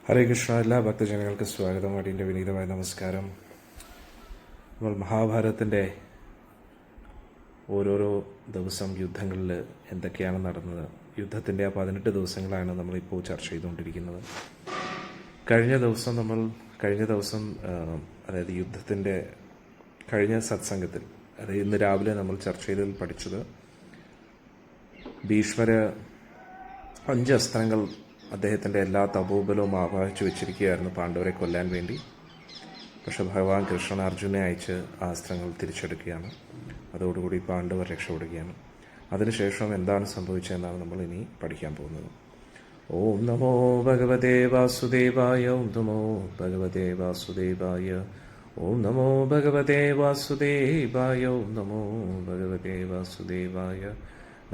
ഹരേ കൃഷ്ണ. എല്ലാ ഭക്തജനങ്ങൾക്ക് സ്വാഗതം. അടിയൻ്റെ വിനീതമായ നമസ്കാരം. നമ്മൾ മഹാഭാരതത്തിൻ്റെ ഓരോരോ ദിവസം യുദ്ധങ്ങളിൽ എന്തൊക്കെയാണ് നടന്നത്, യുദ്ധത്തിൻ്റെ ആ 18 ദിവസങ്ങളാണ് നമ്മളിപ്പോൾ ചർച്ച ചെയ്തുകൊണ്ടിരിക്കുന്നത്. കഴിഞ്ഞ ദിവസം അതായത് യുദ്ധത്തിൻ്റെ കഴിഞ്ഞ സത്സംഗത്തിൽ, അതായത് ഇന്ന് രാവിലെ നമ്മൾ ചർച്ച ചെയ്തതിൽ പഠിച്ചത്, ഭീഷ്മര് 5 അസ്ത്രങ്ങൾ അദ്ദേഹത്തിൻ്റെ എല്ലാ തപോബലവും ആവാഹിച്ചു വെച്ചിരിക്കുകയായിരുന്നു പാണ്ഡവരെ കൊല്ലാൻ വേണ്ടി. പക്ഷെ ഭഗവാൻ കൃഷ്ണൻ അർജുനെ അയച്ച് ആ അസ്ത്രങ്ങൾ തിരിച്ചെടുക്കുകയാണ്. അതോടുകൂടി പാണ്ഡവർ രക്ഷപ്പെടുകയാണ്. അതിനുശേഷം എന്താണ് സംഭവിച്ചതെന്നാണ് നമ്മൾ ഇനി പഠിക്കാൻ പോകുന്നത്. ഓം നമോ ഭഗവതേ വാസുദേവായ. ഓം നമോ ഭഗവതേ വാസുദേവായ. ഓം നമോ ഭഗവതേ വാസുദേവായ. ഓം നമോ ഭഗവതേ വാസുദേവായ.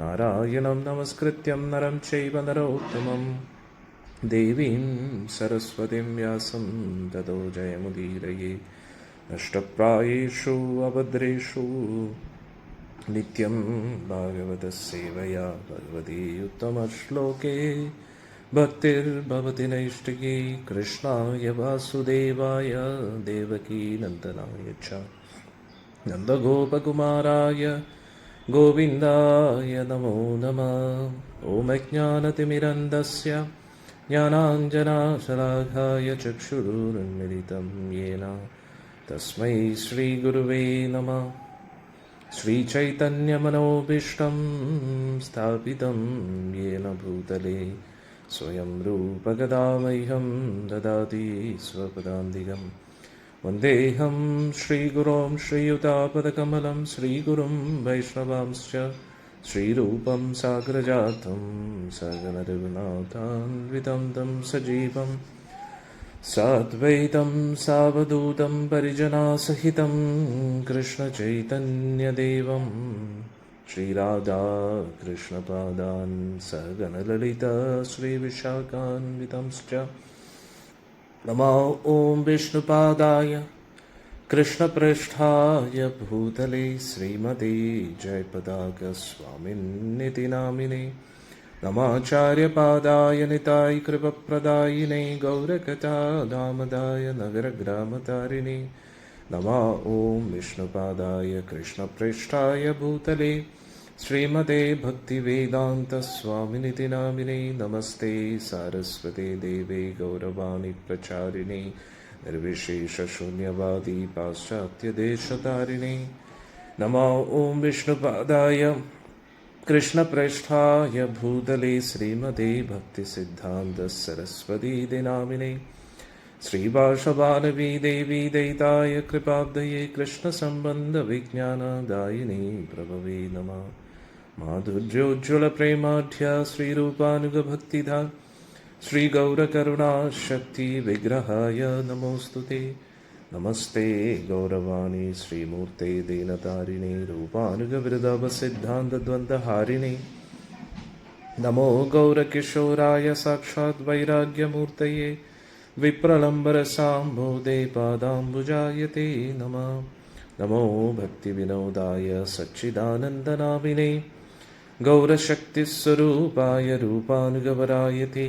നാരായണം നമസ്കൃത്യം നരം ചൈവ നരോത്തമം ദേവീം സരസ്വതീം വ്യാസം തതോ ജയമുദീരയേ. നഷ്ടപ്രായേഷു അഭദ്രേഷു നിത്യം ഭാഗവതസേവയാ ഭഗവതി ഉത്തമശ്ലോകേ ഭക്തിർഭവതി നൈഷ്ഠികേ. കൃഷ്ണായ വാസുദേവായ ദേവകീ നന്ദനായ ച നന്ദഗോപകുമാരായ ഗോവിന്ദായ നമോ നമഃ. ഓം അജ്ഞാനതിമിരന്ധസ്യ ജ്ഞാനാഞ്ജനശലാഘായ ചക്ഷുരുന്മിലിതം യേന തസ്മൈ ശ്രീഗുരുവേ നമഃ. ശ്രീചൈതന്യമനോഭീഷ്ടം സ്ഥാപിതം യേന ഭൂതലേ സ്വയം രൂപകദാ മह्यं ദദാതി സ്വപദാന്തികം. വന്ദേഹം ശ്രീഗുരോം ശ്രീയുതാപദകമലം ശ്രീഗുരും വൈഷ്ണവാംശ്ച ശ്രീരൂപം സാഗ്രജാതം സഗണരഘുനാഥാന്വിതം തം സജീവം സാദ്വൈതം സാവധൂതം പരിജനാസഹിതം കൃഷ്ണചൈതന്യദേവം ശ്രീരാധാ കൃഷ്ണപാദാൻ സഗണലളിത ശ്രീവിശാഖാന്വിതംശ്ച. നമോ ഓം വിഷ്ണുപാദായ കൃഷ്ണപ്രേഷ്ഠായ ഭൂതലേ ശ്രീമതേ ജയപതാക സ്വാമിന്നിതി നാമിനേ. നമാചാര്യപാദായ നിതായ് കൃപപ്രദായിനേ ഗൗരകഥാദാമദായ നഗരഗ്രാമതാരിണേ. നമോ ഓം വിഷ്ണുപാദായ കൃഷ്ണപ്രേഷ്ഠായ ഭൂതലേ ശ്രീമതേ ഭക്തിവേദാന്ത സ്വാമിനിതി നാമിനേ. നമസ്തേ സാരസ്വതേ ദേവേ ഗൗരവാണി പ്രചാരിണേ നിർവിശേഷശൂന്യവാദി പാശ്ചാത്യദേശതാരിണേ. നമോ ഓം വിഷ്ണുപാദായ കൃഷ്ണപ്രേഷ്ഠായ ഭൂതലേ ശ്രീമതേ ഭക്തിസിദ്ധാന്ത സരസ്വതീതി നാമിനേ. ശ്രീഭാഷവാനവീ ദേവീ ദയിതായ കൃപാബ്ദയേ കൃഷ്ണസംബന്ധവിജ്ഞാനദായിനീ പ്രഭവേ നമഃ. മാധുര്യോജ്വലപ്രേമാഢ്യ ശ്രീരൂപാനുഗഭക്തിധാ ശ്രീഗൗരകരുണാശക്തിവിഗ്രഹായ നമോസ്തുതേ. നമസ്തേ ഗൗരവാണി ശ്രീമൂർത്തേ ദീനതാരിണേ രൂപാനുഗവിരുദ്ധസിദ്ധാന്തദ്വന്ദ്വഹാരിണേ. നമോ ഗൗരകിശോരായ സാക്ഷാത് വൈരാഗ്യമൂർത്തയേ വിപ്രലംബരസാംബോധേ പാദാംബുജായതേ നമഃ. നമോ ഭക്തിവിനോദായ സച്ചിദാനന്ദനാമിനേ ഗൗരശക്തിസ്വരൂപായ രൂപാനുഗവരായതേ.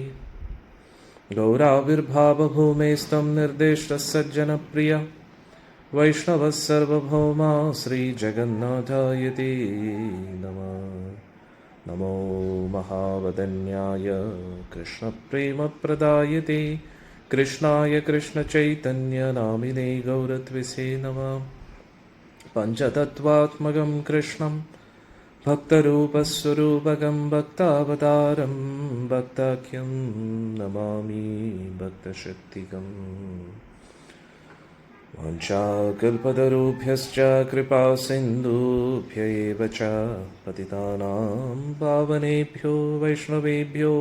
ഗൗരാവിർഭാവഭൂമേസ്തം നിർദ്ദിഷ്ടസജ്ജനപ്രിയ വൈഷ്ണവः സർവഭൗമാ ശ്രീജഗന്നാഥായതേ നമഃ. നമോ മഹാവദന്യായ കൃഷ്ണപ്രേമപ്രദായതേ കൃഷ്ണായ കൃഷ്ണചൈതന്യനാമിനേ ഗൗരത്വിസേ നമഃ. പഞ്ചതത്വാത്മകം കൃഷ്ണം ഭക്തരൂപസ്വരൂപകം ഭക്താവതാരം ഭക്താഖ്യം നമാമി ഭക്തശക്തികം. വാഞ്ചാകൽപതരുഭ്യശ്ച കൃപാസിന്ധുഭ്യ ഏവ ച പതിതാനാം പാവനേഭ്യോ വൈഷ്ണവേഭ്യോ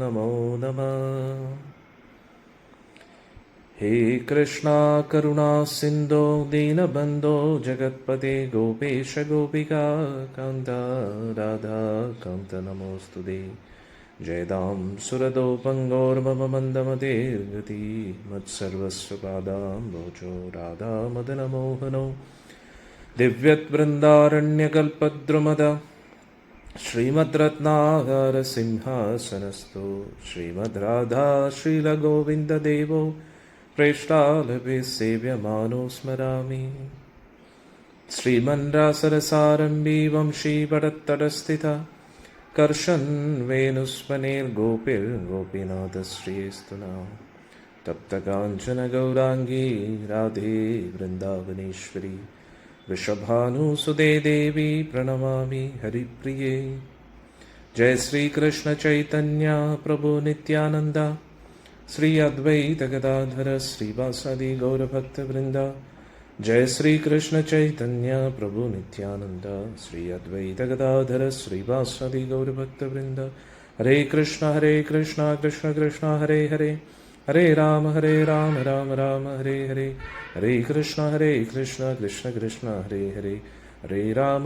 നമോ നമഃ. हे कृष्णा करुणा सिन्धो दीनबन्धो जगत्पते गोपेश गोपिका कान्त राधा कान्त नमोऽस्तुते. जयदां सुरदो पङ्गोर्मम मन्दमतेर्गति मत्सर्वस्व पादाम्बोजो राधा मदनमोहनो दिव्यद्वृन्दारण्यकल्पद्रुमद ശ്രീമദ്രത്നാകര സിംഹാസനസ്ഥോ ശ്രീമദ് രാധാ ശ്രീലഗോവിന്ദദേവോ പ്രേഷ്ടാലഭി സേവ്യമാനോ സ്മരാമി. ശ്രീമൻരാസരസാരംഭി വംശീപടത്തടസ്ഥിത കർഷൻ വേണുസ്മനേർഗോപിർ ഗോപീനാഥശ്രീസ്തുനാ. തപ്തകാഞ്ചന ഗൗരാംഗീ രാധേ വൃന്ദാവനേശ്വരി വൃഷഭാനുസുതേ ദേവി പ്രണമാമി ഹരിപ്രിയേ. ജയ ശ്രീകൃഷ്ണ ചൈതന്യ പ്രഭു നിത്യാനന്ദ ശ്രീ അദ്വൈത ഗദാധര ശ്രീവാസാദി ഗൗരഭക്തവൃന്ദ. ജയ ശ്രീകൃഷ്ണ ചൈതന്യ പ്രഭു നിത്യാനന്ദ ശ്രീ അദ്വൈത ഗദാധര ശ്രീവാസാദി ഗൗരഭക്തവൃന്ദ. ഹരേ കൃഷ്ണ കൃഷ്ണ കൃഷ്ണ ഹരേ ഹരേ, ഹരേ രാമ രാമ രാമ ഹരേ ഹരേ. ഹരേ കൃഷ്ണ കൃഷ്ണ കൃഷ്ണ ഹരേ ഹരേ, ഹരേ രാമ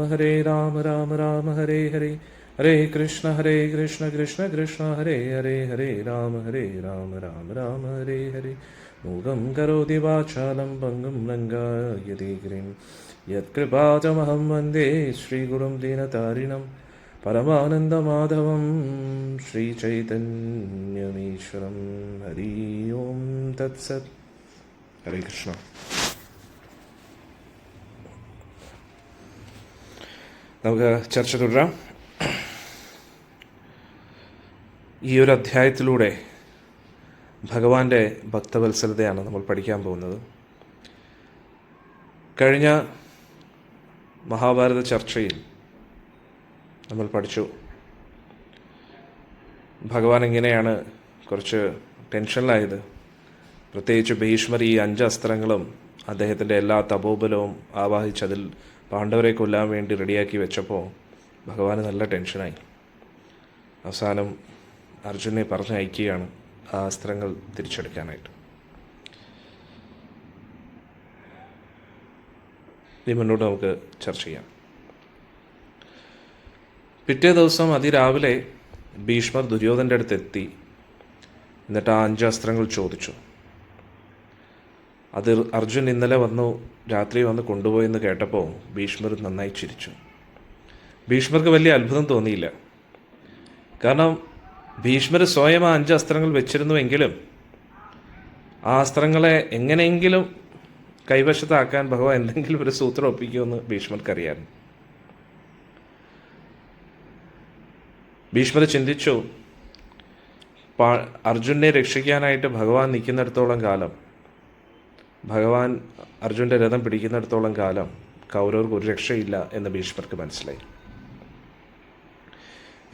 രാമ രാമ ഹരേ ഹരേ. ഹരേ കൃഷ്ണ കൃഷ്ണ കൃഷ്ണ ഹരേ ഹരേ, ഹരേ രാമ രാമ രാമ ഹരേ ഹരേ. മൂകം കരോതി വാചാലം പങ്കും ലങ്കായതി ഗിരിം യത്കൃപാതമഹം വന്ദേ ശ്രീഗുരും ദീനതാരിണം പരമാനന്ദമാധവം ശ്രീചൈതന്യമീശ്വരം. ഹരി ഓം തത്സത്. ഹരേ കൃഷ്ണ. നമുക്ക് ചർച്ച തുടരാം. ഈ ഒരു അധ്യായത്തിലൂടെ ഭഗവാന്റെ ഭക്തവത്സലതയാണ് നമ്മൾ പഠിക്കാൻ പോകുന്നത്. കഴിഞ്ഞ മഹാഭാരത ചർച്ചയിൽ നമ്മൾ പഠിച്ചു ഭഗവാൻ എങ്ങനെയാണ് കുറച്ച് ടെൻഷനിലായത്. പ്രത്യേകിച്ച് ഭീഷ്മർ ഈ 5 അസ്ത്രങ്ങളും അദ്ദേഹത്തിൻ്റെ എല്ലാ തപോബലവും ആവാഹിച്ചതിൽ പാണ്ഡവരെ കൊല്ലാൻ വേണ്ടി റെഡിയാക്കി വെച്ചപ്പോൾ ഭഗവാന് നല്ല ടെൻഷനായി. അവസാനം അർജുനെ പറഞ്ഞയക്കുകയാണ് ആ അസ്ത്രങ്ങൾ തിരിച്ചെടുക്കാനായിട്ട്. ഇനി മുന്നോട്ട് നമുക്ക് ചർച്ച ചെയ്യാം. പിറ്റേ ദിവസം അതിരാവിലെ ഭീഷ്മർ ദുര്യോധൻ്റെ അടുത്ത് എത്തി. എന്നിട്ട് ആ 5 അസ്ത്രങ്ങൾ ചോദിച്ചു. അത് അർജുൻ ഇന്നലെ രാത്രി വന്ന് കൊണ്ടുപോയെന്ന് കേട്ടപ്പോൾ ഭീഷ്മർ നന്നായി ചിരിച്ചു. ഭീഷ്മർക്ക് വലിയ അത്ഭുതം തോന്നിയില്ല. കാരണം ഭീഷ്മർ സ്വയം ആ 5 അസ്ത്രങ്ങൾ വെച്ചിരുന്നുവെങ്കിലും ആ അസ്ത്രങ്ങളെ എങ്ങനെയെങ്കിലും കൈവശത്താക്കാൻ ഭഗവാൻ എന്തെങ്കിലും ഒരു സൂത്രം ഒപ്പിക്കുമെന്ന് ഭീഷ്മർക്കറിയായിരുന്നു. ഭീഷ്മർ ചിന്തിച്ചു, അർജുനെ രക്ഷിക്കാനായിട്ട് ഭഗവാൻ നിൽക്കുന്നിടത്തോളം കാലം, ഭഗവാൻ അർജുൻ്റെ രഥം പിടിക്കുന്നിടത്തോളം കാലം കൗരവർക്ക് ഒരു രക്ഷയില്ല എന്ന് ഭീഷ്മർക്ക് മനസ്സിലായി.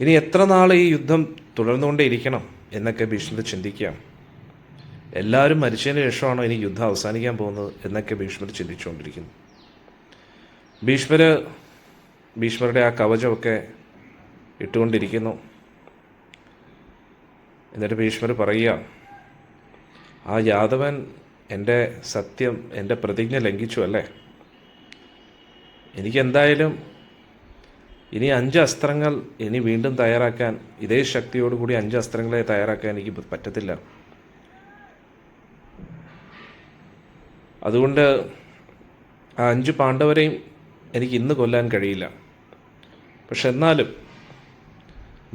ഇനി എത്ര നാൾ ഈ യുദ്ധം തുടർന്നുകൊണ്ടേയിരിക്കണം എന്നൊക്കെ ഭീഷ്മർ ചിന്തിക്കുകയാണ്. എല്ലാവരും മരിച്ചതിന് ശേഷമാണോ ഇനി യുദ്ധം അവസാനിക്കാൻ പോകുന്നത് എന്നൊക്കെ ഭീഷ്മർ ചിന്തിച്ചുകൊണ്ടിരിക്കുന്നു. ഭീഷ്മരുടെ ആ കവചമൊക്കെ ഇട്ടുകൊണ്ടിരിക്കുന്നു. എന്നിട്ട് ഭീഷ്മർ പറയുക, ആ യാദവൻ എൻ്റെ സത്യം, എൻ്റെ പ്രതിജ്ഞ ലംഘിച്ചു അല്ലേ? എനിക്കെന്തായാലും ഇനി 5 അസ്ത്രങ്ങൾ ഇനി വീണ്ടും തയ്യാറാക്കാൻ, ഇതേ ശക്തിയോടുകൂടി 5 അസ്ത്രങ്ങളെ തയ്യാറാക്കാൻ എനിക്ക് പറ്റത്തില്ല. അതുകൊണ്ട് ആ 5 പാണ്ഡവരെയും എനിക്ക് ഇന്ന് കൊല്ലാൻ കഴിയില്ല. പക്ഷെ എന്നാലും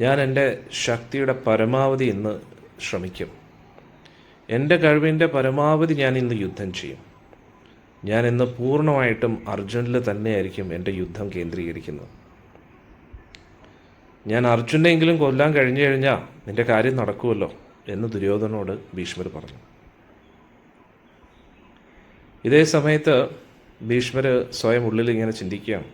ഞാൻ എൻ്റെ ശക്തിയുടെ പരമാവധി ഇന്ന് ശ്രമിക്കും. എൻ്റെ കഴിവിൻ്റെ പരമാവധി ഞാൻ ഇന്ന് യുദ്ധം ചെയ്യും. ഞാൻ ഇന്ന് പൂർണ്ണമായിട്ടും അർജുനിൽ തന്നെയായിരിക്കും എൻ്റെ യുദ്ധം കേന്ദ്രീകരിക്കുന്നത്. ഞാൻ അർജുനെങ്കിലും കൊല്ലാൻ കഴിഞ്ഞു കഴിഞ്ഞാൽ നിൻ്റെ കാര്യം നടക്കുമല്ലോ എന്ന് ദുര്യോധനോട് ഭീഷ്മർ പറഞ്ഞു. ഇതേ സമയത്ത് ഭീഷ്മർ സ്വയം ഉള്ളിൽ ഇങ്ങനെ ചിന്തിക്കുകയാണ്,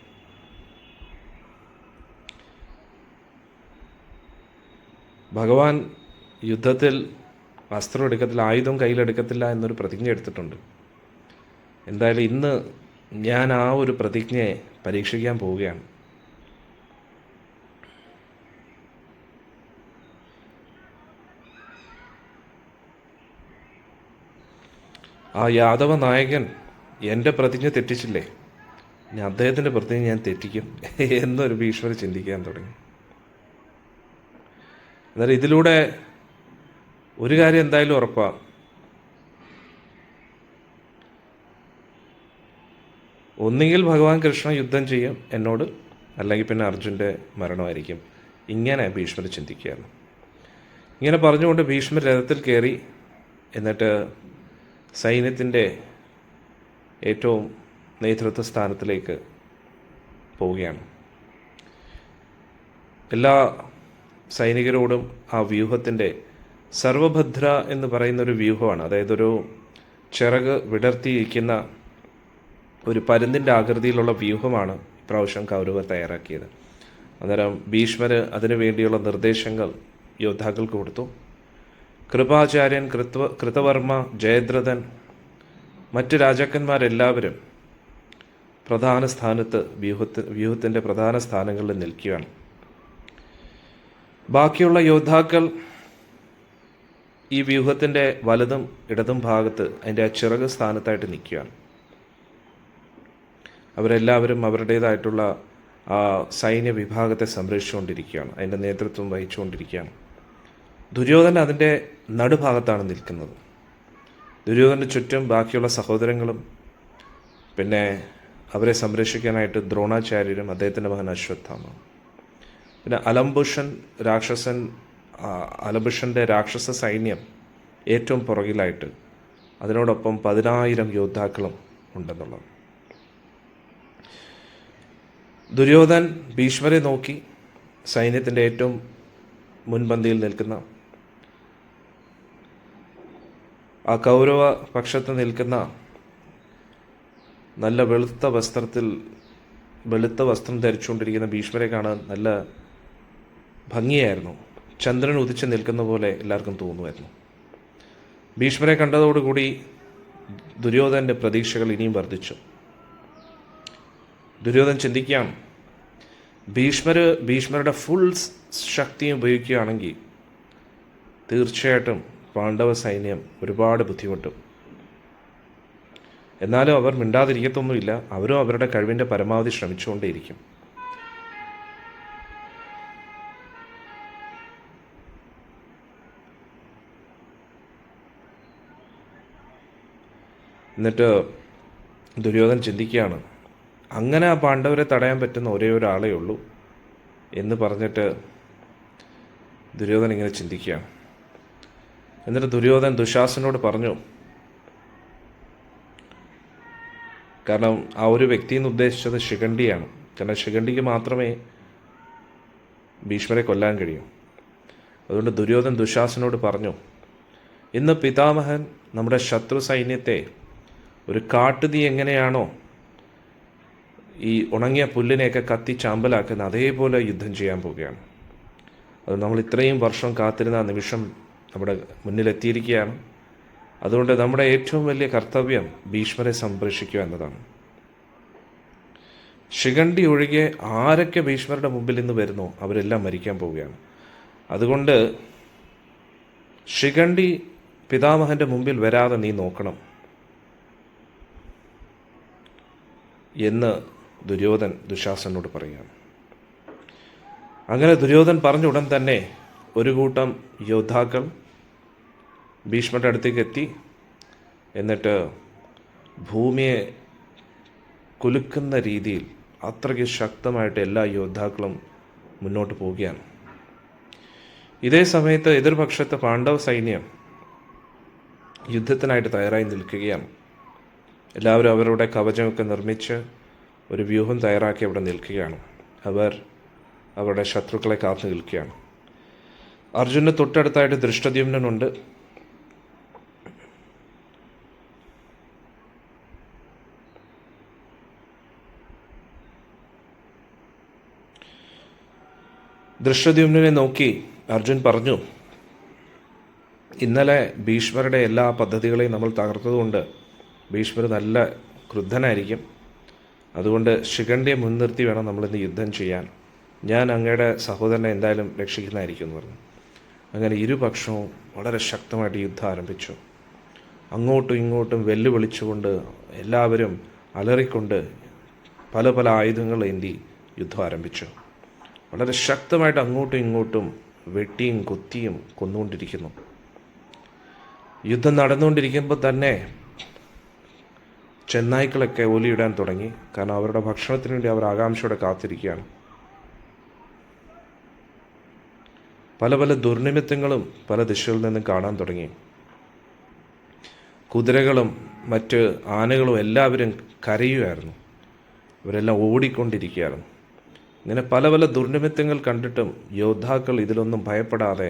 ഭഗവാൻ യുദ്ധത്തിൽ അസ്ത്രം എടുക്കത്തില്ല, ആയുധം കയ്യിലെടുക്കത്തില്ല എന്നൊരു പ്രതിജ്ഞ എടുത്തിട്ടുണ്ട്. എന്തായാലും ഇന്ന് ഞാൻ ആ ഒരു പ്രതിജ്ഞയെ പരീക്ഷിക്കാൻ പോവുകയാണ്. ആ യാദവ നായകൻ എൻ്റെ പ്രതിജ്ഞ തെറ്റിച്ചില്ലേ, ഇനി അദ്ദേഹത്തിൻ്റെ പ്രതിജ്ഞ ഞാൻ തെറ്റിക്കും എന്നൊരു ഭീഷ്മർ ചിന്തിക്കാൻ തുടങ്ങി. എന്നാൽ ഇതിലൂടെ ഒരു കാര്യം എന്തായാലും ഉറപ്പാണ്, ഒന്നുകിൽ ഭഗവാൻ കൃഷ്ണ യുദ്ധം ചെയ്യും എന്നോട്, അല്ലെങ്കിൽ പിന്നെ അർജുൻ്റെ മരണമായിരിക്കും. ഇങ്ങനെ ഭീഷ്മർ ചിന്തിക്കുകയാണ്. ഇങ്ങനെ പറഞ്ഞുകൊണ്ട് ഭീഷ്മർ രഥത്തിൽ കയറി, എന്നിട്ട് സൈന്യത്തിൻ്റെ ഏറ്റവും നേതൃത്വ സ്ഥാനത്തിലേക്ക് പോവുകയാണ്. എല്ലാ സൈനികരോടും ആ വ്യൂഹത്തിൻ്റെ സർവഭദ്ര എന്ന് പറയുന്നൊരു വ്യൂഹമാണ്, അതായത് ഒരു ചിറക് വിടർത്തിയിരിക്കുന്ന ഒരു പരുന്തിൻ്റെ ആകൃതിയിലുള്ള വ്യൂഹമാണ് ഇപ്രാവശ്യം കൗരവർ തയ്യാറാക്കിയത്. അന്നേരം ഭീഷ്മർ അതിനു വേണ്ടിയുള്ള നിർദ്ദേശങ്ങൾ യോദ്ധാക്കൾക്ക് കൊടുത്തു. കൃപാചാര്യൻ, കൃതവർമ്മ, ജയദ്രഥൻ, മറ്റ് രാജാക്കന്മാരെല്ലാവരും പ്രധാന സ്ഥാനത്ത് വ്യൂഹത്തിൻ്റെ പ്രധാന സ്ഥാനങ്ങളിൽ നിൽക്കുകയാണ്. ബാക്കിയുള്ള യോദ്ധാക്കൾ ഈ വ്യൂഹത്തിൻ്റെ വലതും ഇടതും ഭാഗത്ത് അതിൻ്റെ ആ ചിറക് സ്ഥാനത്തായിട്ട് നിൽക്കുകയാണ്. അവരെല്ലാവരും അവരുടേതായിട്ടുള്ള ആ സൈന്യ വിഭാഗത്തെ സംരക്ഷിച്ചുകൊണ്ടിരിക്കുകയാണ്, അതിൻ്റെ നേതൃത്വം വഹിച്ചുകൊണ്ടിരിക്കുകയാണ്. ദുര്യോധനൻ അതിൻ്റെ നടുഭാഗത്താണ് നിൽക്കുന്നത്. ദുര്യോധനന് ചുറ്റും ബാക്കിയുള്ള സഹോദരങ്ങളും പിന്നെ അവരെ സംരക്ഷിക്കാനായിട്ട് ദ്രോണാചാര്യരും അദ്ദേഹത്തിൻ്റെ മകൻ അശ്വത്ഥാമ, പിന്നെ അലംബുഷൻ്റെ രാക്ഷസ സൈന്യം ഏറ്റവും പുറകിലായിട്ട്, അതിനോടൊപ്പം 10,000 യോദ്ധാക്കളും ഉണ്ടെന്നുള്ളത്. ദുര്യോധൻ ഭീഷ്മരെ നോക്കി സൈന്യത്തിൻ്റെ ഏറ്റവും മുൻപന്തിയിൽ നിൽക്കുന്ന ആ കൗരവ പക്ഷത്ത് നിൽക്കുന്ന നല്ല വെളുത്ത വസ്ത്രം ധരിച്ചുകൊണ്ടിരിക്കുന്ന ഭീഷ്മരെ കാണാൻ നല്ല ഭംഗിയായിരുന്നു. ചന്ദ്രൻ ഉദിച്ച് നിൽക്കുന്ന പോലെ എല്ലാവർക്കും തോന്നുമായിരുന്നു. ഭീഷ്മരെ കണ്ടതോടുകൂടി ദുര്യോധൻ്റെ പ്രതീക്ഷകൾ ഇനിയും വർദ്ധിച്ചു. ദുര്യോധൻ ചിന്തിക്കുകയാണ്, ഭീഷ്മരുടെ ഫുൾ ശക്തിയും ഉപയോഗിക്കുകയാണെങ്കിൽ തീർച്ചയായിട്ടും പാണ്ഡവ സൈന്യം ഒരുപാട് ബുദ്ധിമുട്ടും. എന്നാലും അവർ മിണ്ടാതിരിക്കത്തൊന്നുമില്ല, അവരും അവരുടെ കഴിവിൻ്റെ പരമാവധി ശ്രമിച്ചുകൊണ്ടേയിരിക്കും. എന്നിട്ട് ദുര്യോധൻ ചിന്തിക്കുകയാണ്, അങ്ങനെ ആ പാണ്ഡവരെ തടയാൻ പറ്റുന്ന ഒരേ ഒരാളേ ഉള്ളൂ എന്ന് പറഞ്ഞിട്ട് ദുര്യോധൻ ഇങ്ങനെ ചിന്തിക്കുകയാണ്. എന്നിട്ട് ദുര്യോധൻ ദുശാസനോട് പറഞ്ഞു, കാരണം ആ ഒരു വ്യക്തി എന്ന് ഉദ്ദേശിച്ചത് ശിഖണ്ഡിയാണ്. കാരണം ശിഖണ്ഡിക്ക് മാത്രമേ ഭീഷ്മരെ കൊല്ലാൻ കഴിയൂ. അതുകൊണ്ട് ദുര്യോധൻ ദുശാസനോട് പറഞ്ഞു, ഇന്ന് പിതാമഹൻ നമ്മുടെ ശത്രു സൈന്യത്തെ ഒരു കാട്ടുതീ എങ്ങനെയാണോ ഈ ഉണങ്ങിയ പുല്ലിനെയൊക്കെ കത്തി ചാമ്പലാക്കുന്ന അതേപോലെ യുദ്ധം ചെയ്യാൻ പോവുകയാണ്. അത് നമ്മൾ ഇത്രയും വർഷം കാത്തിരുന്ന ആ നിമിഷം നമ്മുടെ മുന്നിലെത്തിയിരിക്കുകയാണ്. അതുകൊണ്ട് നമ്മുടെ ഏറ്റവും വലിയ കർത്തവ്യം ഭീഷ്മരെ സംരക്ഷിക്കുക എന്നതാണ്. ശിഖണ്ഡി ഒഴികെ ആരൊക്കെ ഭീഷ്മരുടെ മുമ്പിൽ നിന്ന് വരുന്നോ അവരെല്ലാം മരിക്കാൻ പോവുകയാണ്. അതുകൊണ്ട് ശിഖണ്ഡി പിതാമഹൻ്റെ മുമ്പിൽ വരാതെ നീ നോക്കണം എന്ന് ദുര്യോധൻ ദുശാസനോട് പറയുകയാണ്. അങ്ങനെ ദുര്യോധൻ പറഞ്ഞ ഉടൻ തന്നെ ഒരു കൂട്ടം യോദ്ധാക്കൾ ഭീഷ്മരുടെ അടുത്തേക്ക് എത്തി. എന്നിട്ട് ഭൂമിയെ കുലുക്കുന്ന രീതിയിൽ അത്രയ്ക്ക് ശക്തമായിട്ട് എല്ലാ യോദ്ധാക്കളും മുന്നോട്ട് പോവുകയാണ്. ഇതേ സമയത്ത് എതിർപക്ഷത്തെ പാണ്ഡവ സൈന്യം യുദ്ധത്തിനായിട്ട് തയ്യാറായി നിൽക്കുകയാണ്. എല്ലാവരും അവരുടെ കവചമൊക്കെ നിർമ്മിച്ച് ഒരു വ്യൂഹം തയ്യാറാക്കി അവിടെ നിൽക്കുകയാണ്. അവർ അവരുടെ ശത്രുക്കളെ കാത്തു നിൽക്കുകയാണ്. അർജുനന് തൊട്ടടുത്തായിട്ട് ദൃഷ്ടദ്യുമ്നനുണ്ട്. ദൃഷ്ടദ്യുമ്നനെ നോക്കി അർജുൻ പറഞ്ഞു, ഇന്നലെ ഭീഷ്മരുടെ എല്ലാ പദ്ധതികളെയും നമ്മൾ തകർത്തതുകൊണ്ട് ഭീഷ്മർ നല്ല ക്രുദ്ധനായിരിക്കും. അതുകൊണ്ട് ശിഖണ്ഡിയെ മുൻനിർത്തി വേണം നമ്മളിന്ന് യുദ്ധം ചെയ്യാൻ. ഞാൻ അങ്ങയുടെ സഹോദരനെ എന്തായാലും രക്ഷിക്കുന്നതായിരിക്കും എന്ന് പറഞ്ഞു. അങ്ങനെ ഇരുപക്ഷവും വളരെ ശക്തമായിട്ട് യുദ്ധം ആരംഭിച്ചു. അങ്ങോട്ടും ഇങ്ങോട്ടും വെല്ലുവിളിച്ചുകൊണ്ട് എല്ലാവരും അലറിക്കൊണ്ട് പല പല ആയുധങ്ങൾ ഏന്തി യുദ്ധം ആരംഭിച്ചു. വളരെ ശക്തമായിട്ട് അങ്ങോട്ടും ഇങ്ങോട്ടും വെട്ടിയും കുത്തിയും കൊന്നുകൊണ്ടിരിക്കുന്നു. യുദ്ധം നടന്നുകൊണ്ടിരിക്കുമ്പോൾ തന്നെ ചെന്നായ്ക്കളൊക്കെ ഓലിയിടാൻ തുടങ്ങി. കാരണം അവരുടെ ഭക്ഷണത്തിന് വേണ്ടി അവർ ആകാംക്ഷയോടെ കാത്തിരിക്കുകയാണ്. പല പല ദുർനിമിത്തങ്ങളും പല ദിശകളിൽ നിന്നും കാണാൻ തുടങ്ങി. കുതിരകളും മറ്റ് ആനകളും എല്ലാവരും കരയുമായിരുന്നു. അവരെല്ലാം ഓടിക്കൊണ്ടിരിക്കുകയായിരുന്നു. ഇങ്ങനെ പല പല ദുർനിമിത്തങ്ങൾ കണ്ടിട്ടും യോദ്ധാക്കൾ ഇതിലൊന്നും ഭയപ്പെടാതെ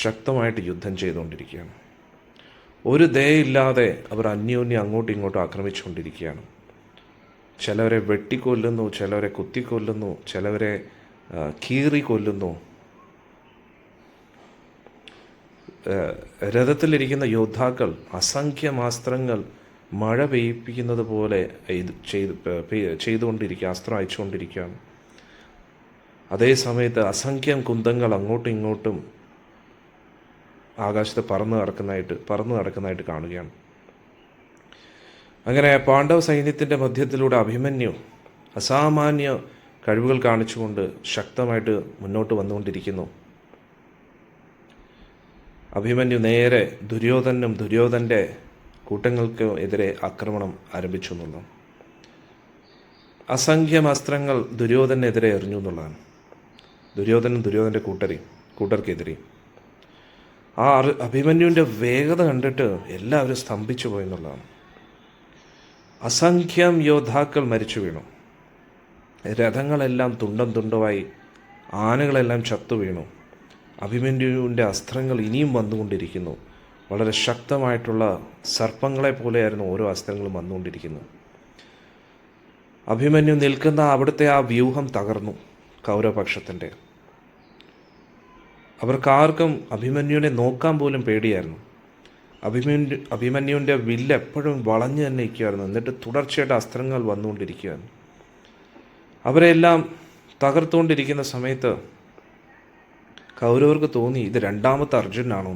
ശക്തമായിട്ട് യുദ്ധം ചെയ്തുകൊണ്ടിരിക്കുകയാണ്. ഒരു ദയയില്ലാതെ അവർ അന്യോന്യം അങ്ങോട്ടും ഇങ്ങോട്ടും ആക്രമിച്ചുകൊണ്ടിരിക്കുകയാണ്. ചിലവരെ വെട്ടിക്കൊല്ലുന്നു, ചിലവരെ കുത്തിക്കൊല്ലുന്നു, ചിലവരെ കീറി കൊല്ലുന്നു. രഥത്തിലിരിക്കുന്ന യോദ്ധാക്കൾ അസംഖ്യമാസ്ത്രങ്ങൾ മഴ പെയ്യിപ്പിക്കുന്നത് പോലെ ചെയ്തുകൊണ്ടിരിക്കുക, അസ്ത്രം അയച്ചുകൊണ്ടിരിക്കുകയാണ്. അതേ സമയത്ത് അസംഖ്യം കുന്തങ്ങൾ അങ്ങോട്ടും ഇങ്ങോട്ടും ആകാശത്ത് പറന്ന് നടക്കുന്നതായിട്ട് കാണുകയാണ്. അങ്ങനെ പാണ്ഡവ സൈന്യത്തിൻ്റെ മധ്യത്തിലൂടെ അഭിമന്യു അസാമാന്യ കഴിവുകൾ കാണിച്ചുകൊണ്ട് ശക്തമായിട്ട് മുന്നോട്ട് വന്നുകൊണ്ടിരിക്കുന്നു. അഭിമന്യു നേരെ ദുര്യോധൻ്റെ കൂട്ടങ്ങൾക്ക് എതിരെ ആക്രമണം ആരംഭിച്ചു എന്നുള്ളതാണ്. അസംഖ്യം അസ്ത്രങ്ങൾ ദുര്യോധനെതിരെ എറിഞ്ഞു എന്നുള്ളതാണ്. ദുര്യോധൻ്റെ കൂട്ടർക്കെതിരെ ആ അഭിമന്യുവിൻ്റെ വേഗത കണ്ടിട്ട് എല്ലാവരും സ്തംഭിച്ചു പോയെന്നുള്ളതാണ്. അസംഖ്യം യോദ്ധാക്കൾ മരിച്ചു വീണു. രഥങ്ങളെല്ലാം തുണ്ടം തുണ്ടമായി, ആനകളെല്ലാം ചത്തു വീണു. അഭിമന്യുവിൻ്റെ അസ്ത്രങ്ങൾ ഇനിയും വന്നുകൊണ്ടിരിക്കുന്നു. വളരെ ശക്തമായിട്ടുള്ള സർപ്പങ്ങളെ പോലെയായിരുന്നു ഓരോ അസ്ത്രങ്ങളും വന്നുകൊണ്ടിരിക്കുന്നത്. അഭിമന്യു നിൽക്കുന്ന അവിടുത്തെ ആ വ്യൂഹം തകർന്നു. കൗരവപക്ഷത്തിൻ്റെ അവർക്കാർക്കും അഭിമന്യുവിനെ നോക്കാൻ പോലും പേടിയായിരുന്നു. അഭിമന്യുവിൻ്റെ വില്ല് എപ്പോഴും വളഞ്ഞു തന്നെ ഇരിക്കുകയായിരുന്നു. എന്നിട്ട് തുടർച്ചയായിട്ട് അസ്ത്രങ്ങൾ വന്നുകൊണ്ടിരിക്കുകയായിരുന്നു. അവരെല്ലാം തകർത്തുകൊണ്ടിരിക്കുന്ന സമയത്ത് കൗരവർക്ക് തോന്നി ഇത് രണ്ടാമത്തെ അർജുനാണോ.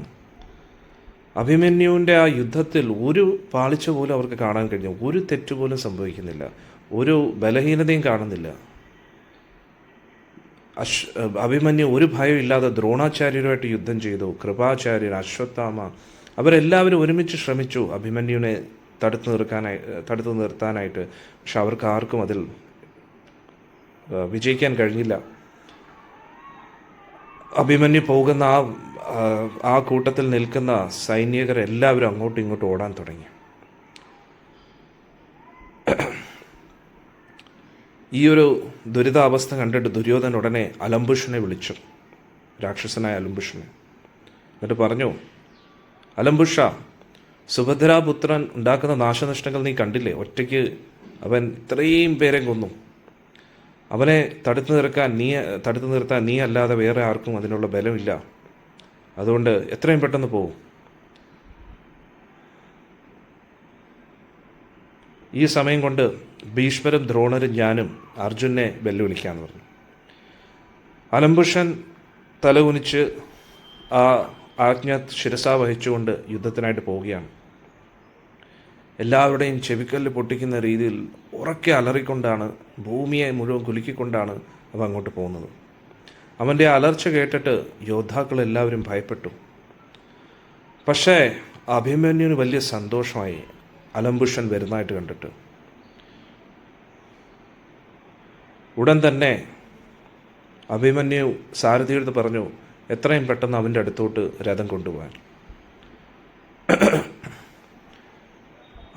അഭിമന്യുവിൻ്റെ ആ യുദ്ധത്തിൽ ഒരു പാളിച്ച പോലും അവർക്ക് കാണാൻ കഴിഞ്ഞു. ഒരു തെറ്റുപോലും സംഭവിക്കുന്നില്ല, ഒരു ബലഹീനതയും കാണുന്നില്ല. അഭിമന്യു ഒരു ഭയമില്ലാതെ ദ്രോണാചാര്യരുമായിട്ട് യുദ്ധം ചെയ്തു. കൃപാചാര്യർ, അശ്വത്ഥാമ, അവരെല്ലാവരും ഒരുമിച്ച് ശ്രമിച്ചു അഭിമന്യുവിനെ തടുത്തു നിർത്താനായിട്ട്. പക്ഷെ അവർക്ക് ആർക്കും അതിൽ വിജയിക്കാൻ കഴിഞ്ഞില്ല. അഭിമന്യു പോകുന്ന ആ കൂട്ടത്തിൽ നിൽക്കുന്ന സൈനികർ എല്ലാവരും അങ്ങോട്ടും ഇങ്ങോട്ടും ഓടാൻ തുടങ്ങി. ഈ ഒരു ദുരിതാവസ്ഥ കണ്ടിട്ട് ദുര്യോധനൻ ഉടനെ അലംബുഷനെ വിളിച്ചു, രാക്ഷസനായ അലംബുഷനെ. എന്നിട്ട് പറഞ്ഞു, അലംബുഷ, സുഭദ്രാപുത്രൻ ഉണ്ടാക്കുന്ന നാശനഷ്ടങ്ങൾ നീ കണ്ടില്ലേ? ഒറ്റയ്ക്ക് അവൻ ഇത്രയും പേരെ കൊന്നു. അവനെ തടുത്തു നിർത്താൻ നീ അല്ലാതെ വേറെ ആർക്കും അതിനുള്ള ബലമില്ല. അതുകൊണ്ട് എത്രയും പെട്ടെന്ന് പോകും. ഈ സമയം കൊണ്ട് ഭീഷ്മരും ദ്രോണരും ഞാനും അർജുനെ വെല്ലുവിളിക്കാമെന്ന് പറഞ്ഞു. അലംബുഷൻ തലകുനിച്ച് ആ ആജ്ഞ ശിരസാ വഹിച്ചുകൊണ്ട് യുദ്ധത്തിനായിട്ട് പോവുകയാണ്. എല്ലാവരുടെയും ചെവിക്കല്ല് പൊട്ടിക്കുന്ന രീതിയിൽ ഉറക്കെ അലറിക്കൊണ്ടാണ്, ഭൂമിയെ മുഴുവൻ കുലുക്കിക്കൊണ്ടാണ് അവൻ അങ്ങോട്ട് പോകുന്നത്. അവൻ്റെ അലർച്ച കേട്ടിട്ട് യോദ്ധാക്കൾ എല്ലാവരും ഭയപ്പെട്ടു. പക്ഷേ അഭിമന്യുവിന് വലിയ സന്തോഷമായി അലംബുഷൻ വരുന്നതായിട്ട് കണ്ടിട്ട്. ഉടൻ തന്നെ അഭിമന്യു സാരഥിയെടുത്ത് പറഞ്ഞു, എത്രയും പെട്ടെന്ന് അവൻ്റെ അടുത്തോട്ട് രഥം കൊണ്ടുപോകാൻ.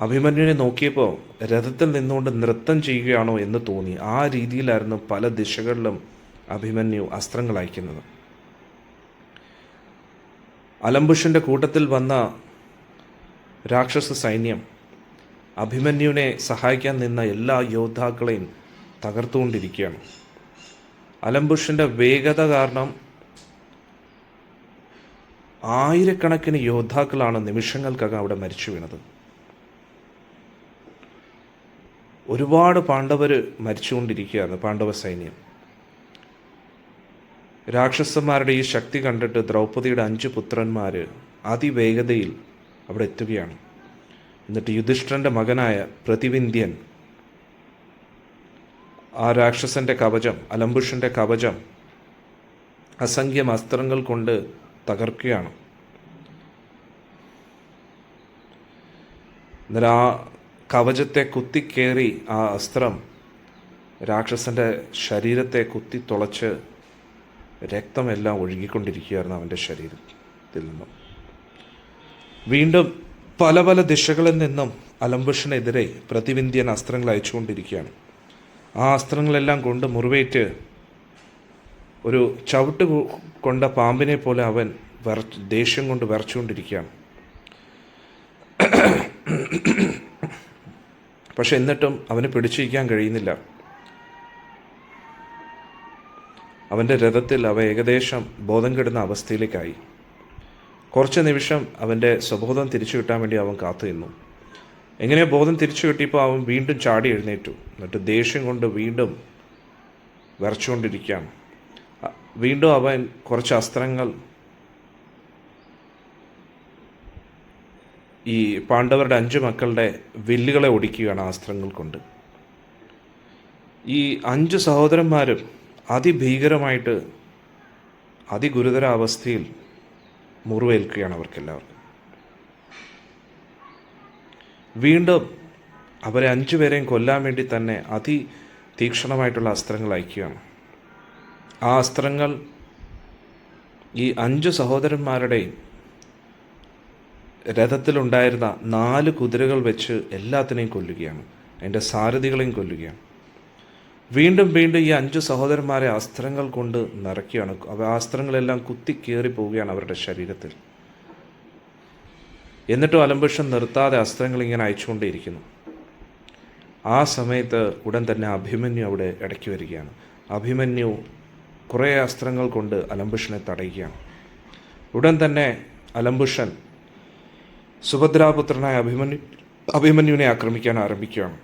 അഭിമന്യുവിനെ നോക്കിയപ്പോൾ രഥത്തിൽ നിന്നുകൊണ്ട് നൃത്തം ചെയ്യുകയാണോ എന്ന് തോന്നി. ആ രീതിയിലായിരുന്നു പല ദിശകളിലും അഭിമന്യു അസ്ത്രങ്ങൾ അയക്കുന്നത്. അലംബുഷൻ്റെ കൂട്ടത്തിൽ വന്ന രാക്ഷസ സൈന്യം അഭിമന്യുവിനെ സഹായിക്കാൻ നിന്ന എല്ലാ യോദ്ധാക്കളെയും തകർത്തുകൊണ്ടിരിക്കുകയാണ്. അലംബുഷൻ്റെ വേഗത കാരണം ആയിരക്കണക്കിന് യോദ്ധാക്കളാണ് നിമിഷങ്ങൾക്കകം അവിടെ മരിച്ചു വീണത്. ഒരുപാട് പാണ്ഡവർ മരിച്ചുകൊണ്ടിരിക്കുകയായിരുന്നു, പാണ്ഡവ സൈന്യം. രാക്ഷസന്മാരുടെ ഈ ശക്തി കണ്ടിട്ട് ദ്രൗപദിയുടെ 5 പുത്രന്മാർ അതിവേഗതയിൽ അവിടെ എത്തുകയാണ്. എന്നിട്ട് യുധിഷ്ഠിരൻ്റെ മകനായ പ്രതിവിന്ധ്യൻ ആ രാക്ഷസൻ്റെ കവചം, അലംബുഷൻ്റെ കവചം അസംഖ്യം അസ്ത്രങ്ങൾ കൊണ്ട് തകർക്കുകയാണ്. എന്നിട്ട് ആ കവചത്തെ കുത്തിക്കേറി ആ അസ്ത്രം രാക്ഷസൻ്റെ ശരീരത്തെ കുത്തി തുളച്ച് രക്തമെല്ലാം ഒഴുകിക്കൊണ്ടിരിക്കുകയായിരുന്നു അവൻ്റെ ശരീരത്തിൽ നിന്നും. വീണ്ടും പല പല ദിശകളിൽ നിന്നും അലംബുഷനെതിരെ പ്രതിവിന്ധ്യൻ അസ്ത്രങ്ങൾ അയച്ചുകൊണ്ടിരിക്കുകയാണ്. ആ അസ്ത്രങ്ങളെല്ലാം കൊണ്ട് മുറിവേറ്റ് ഒരു ചവിട്ട് കൊണ്ട പാമ്പിനെ പോലെ അവൻ ദേഷ്യം കൊണ്ട് വിറച്ചുകൊണ്ടിരിക്കുകയാണ്. പക്ഷെ എന്നിട്ടും അവന് പിടിച്ചിരിക്കാൻ കഴിയുന്നില്ല. അവൻ്റെ രഥത്തിൽ അവ ഏകദേശം ബോധം കെടുന്ന അവസ്ഥയിലേക്കായി. കുറച്ച് നിമിഷം അവൻ്റെ സ്വബോധം തിരിച്ചു കിട്ടാൻ വേണ്ടി അവൻ കാത്തു നിന്നു. എങ്ങനെയോ ബോധം തിരിച്ചു കിട്ടിയപ്പോൾ അവൻ വീണ്ടും ചാടി എഴുന്നേറ്റു. എന്നിട്ട് ദേഷ്യം കൊണ്ട് വീണ്ടും വിറച്ചുകൊണ്ടിരിക്കുകയാണ്. വീണ്ടും അവൻ കുറച്ച് അസ്ത്രങ്ങൾ ഈ പാണ്ഡവരുടെ 5 മക്കളുടെ വില്ലുകളെ ഒടിക്കുകയാണ് ആ അസ്ത്രങ്ങൾ കൊണ്ട്. ഈ 5 സഹോദരന്മാരും അതിഭീകരമായിട്ട് അതിഗുരുതര അവസ്ഥയിൽ മുറിവേൽക്കുകയാണ് അവർക്കെല്ലാവർക്കും. വീണ്ടും അവരെ 5 പേരെയും കൊല്ലാൻ വേണ്ടി തന്നെ അതിതീക്ഷണമായിട്ടുള്ള അസ്ത്രങ്ങൾ അയക്കുകയാണ്. ആ അസ്ത്രങ്ങൾ ഈ 5 സഹോദരന്മാരുടെയും രഥത്തിലുണ്ടായിരുന്ന 4 കുതിരകൾ വെച്ച് എല്ലാത്തിനെയും കൊല്ലുകയാണ്. അതിൻ്റെ സാരഥികളെയും കൊല്ലുകയാണ്. വീണ്ടും വീണ്ടും ഈ 5 സഹോദരന്മാരെ അസ്ത്രങ്ങൾ കൊണ്ട് നിറയ്ക്കുകയാണ്. ആ അസ്ത്രങ്ങളെല്ലാം കുത്തിക്കേറി പോവുകയാണ് അവരുടെ ശരീരത്തിൽ. എന്നിട്ടും അലംബുഷൻ നിർത്താതെ അസ്ത്രങ്ങൾ ഇങ്ങനെ അയച്ചുകൊണ്ടേയിരിക്കുന്നു. ആ സമയത്ത് ഉടൻ തന്നെ അഭിമന്യു അവിടെ ഇടയ്ക്ക് വരികയാണ്. അഭിമന്യു കുറേ അസ്ത്രങ്ങൾ കൊണ്ട് അലംബുഷനെ തടയുകയാണ്. ഉടൻ തന്നെ അലംബുഷൻ സുഭദ്രാപുത്രനായ അഭിമന്യുവിനെ ആക്രമിക്കാൻ ആരംഭിക്കുകയാണ്.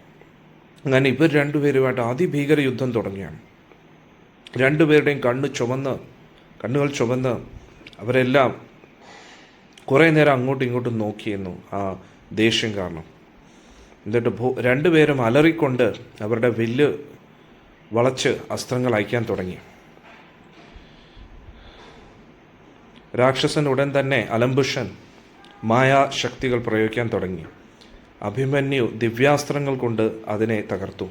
അങ്ങനെ ഇവർ രണ്ടുപേരുമായിട്ട് അതിഭീകര യുദ്ധം തുടങ്ങിയാണ്. രണ്ടുപേരുടെയും കണ്ണുകൾ ചുവന്ന് അവരെല്ലാം കുറേ നേരം അങ്ങോട്ടും ഇങ്ങോട്ടും നോക്കിയിരുന്നു ആ ദേഷ്യം കാരണം. എന്നിട്ട് രണ്ടുപേരും അലറിക്കൊണ്ട് അവരുടെ വില്ല് വളച്ച് അസ്ത്രങ്ങൾ അയക്കാൻ തുടങ്ങി. രാക്ഷസൻ ഉടൻ തന്നെ അലംബുഷൻ മായാശക്തികൾ പ്രയോഗിക്കാൻ തുടങ്ങി. അഭിമന്യു ദിവ്യാസ്ത്രങ്ങൾ കൊണ്ട് അതിനെ തകർത്തു.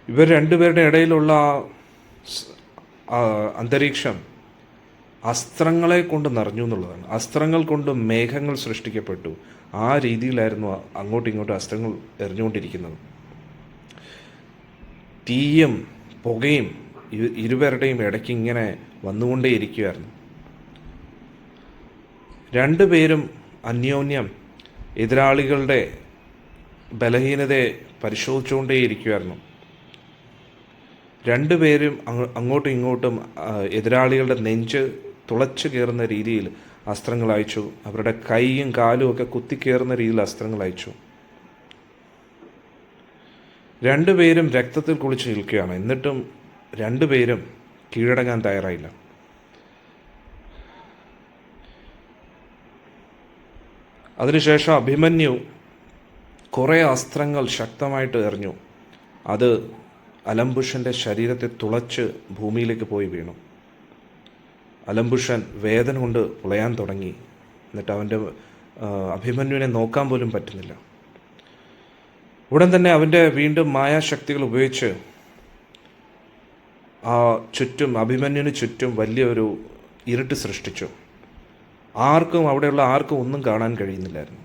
ഇവർ രണ്ടുപേരുടെ ഇടയിലുള്ള അന്തരീക്ഷം അസ്ത്രങ്ങളെ കൊണ്ട് നിറഞ്ഞു എന്നുള്ളതാണ്. അസ്ത്രങ്ങൾ കൊണ്ട് മേഘങ്ങൾ സൃഷ്ടിക്കപ്പെട്ടു. ആ രീതിയിലായിരുന്നു അങ്ങോട്ടും ഇങ്ങോട്ടും അസ്ത്രങ്ങൾ എറിഞ്ഞുകൊണ്ടിരിക്കുന്നത്. തീയും പുകയും ഇരുവരുടെയും ഇടയ്ക്ക് ഇങ്ങനെ വന്നുകൊണ്ടേയിരിക്കുകയായിരുന്നു. രണ്ടുപേരും അന്യോന്യം എതിരാളികളുടെ ബലഹീനതയെ പരിശോധിച്ചുകൊണ്ടേയിരിക്കുകയായിരുന്നു. രണ്ടുപേരും അങ്ങോട്ടും ഇങ്ങോട്ടും എതിരാളികളുടെ നെഞ്ച് തുളച്ചു കയറുന്ന രീതിയിൽ അസ്ത്രങ്ങൾ അയച്ചു. അവരുടെ കൈയും കാലും ഒക്കെ കുത്തിക്കയറുന്ന രീതിയിൽ അസ്ത്രങ്ങൾ അയച്ചു. രണ്ടുപേരും രക്തത്തിൽ കുളിച്ച് നിൽക്കുകയാണ്. എന്നിട്ടും രണ്ടുപേരും കീഴടങ്ങാൻ തയ്യാറായില്ല. അതിനുശേഷം അഭിമന്യു കുറേ അസ്ത്രങ്ങൾ ശക്തമായിട്ട് എറിഞ്ഞു. അത് അലംബുഷൻ്റെ ശരീരത്തെ തുളച്ച് ഭൂമിയിലേക്ക് പോയി വീണു. അലംബുഷൻ വേദന കൊണ്ട് പുളയാൻ തുടങ്ങി. എന്നിട്ട് അവൻ്റെ അഭിമന്യുവിനെ നോക്കാൻ പോലും പറ്റുന്നില്ല. ഉടൻ തന്നെ അവൻ്റെ വീണ്ടും മായാശക്തികൾ ഉപയോഗിച്ച് അഭിമന്യുവിന് ചുറ്റും വലിയൊരു ഇരുട്ട് സൃഷ്ടിച്ചു. അവിടെയുള്ള ആർക്കും ഒന്നും കാണാൻ കഴിയുന്നില്ലായിരുന്നു.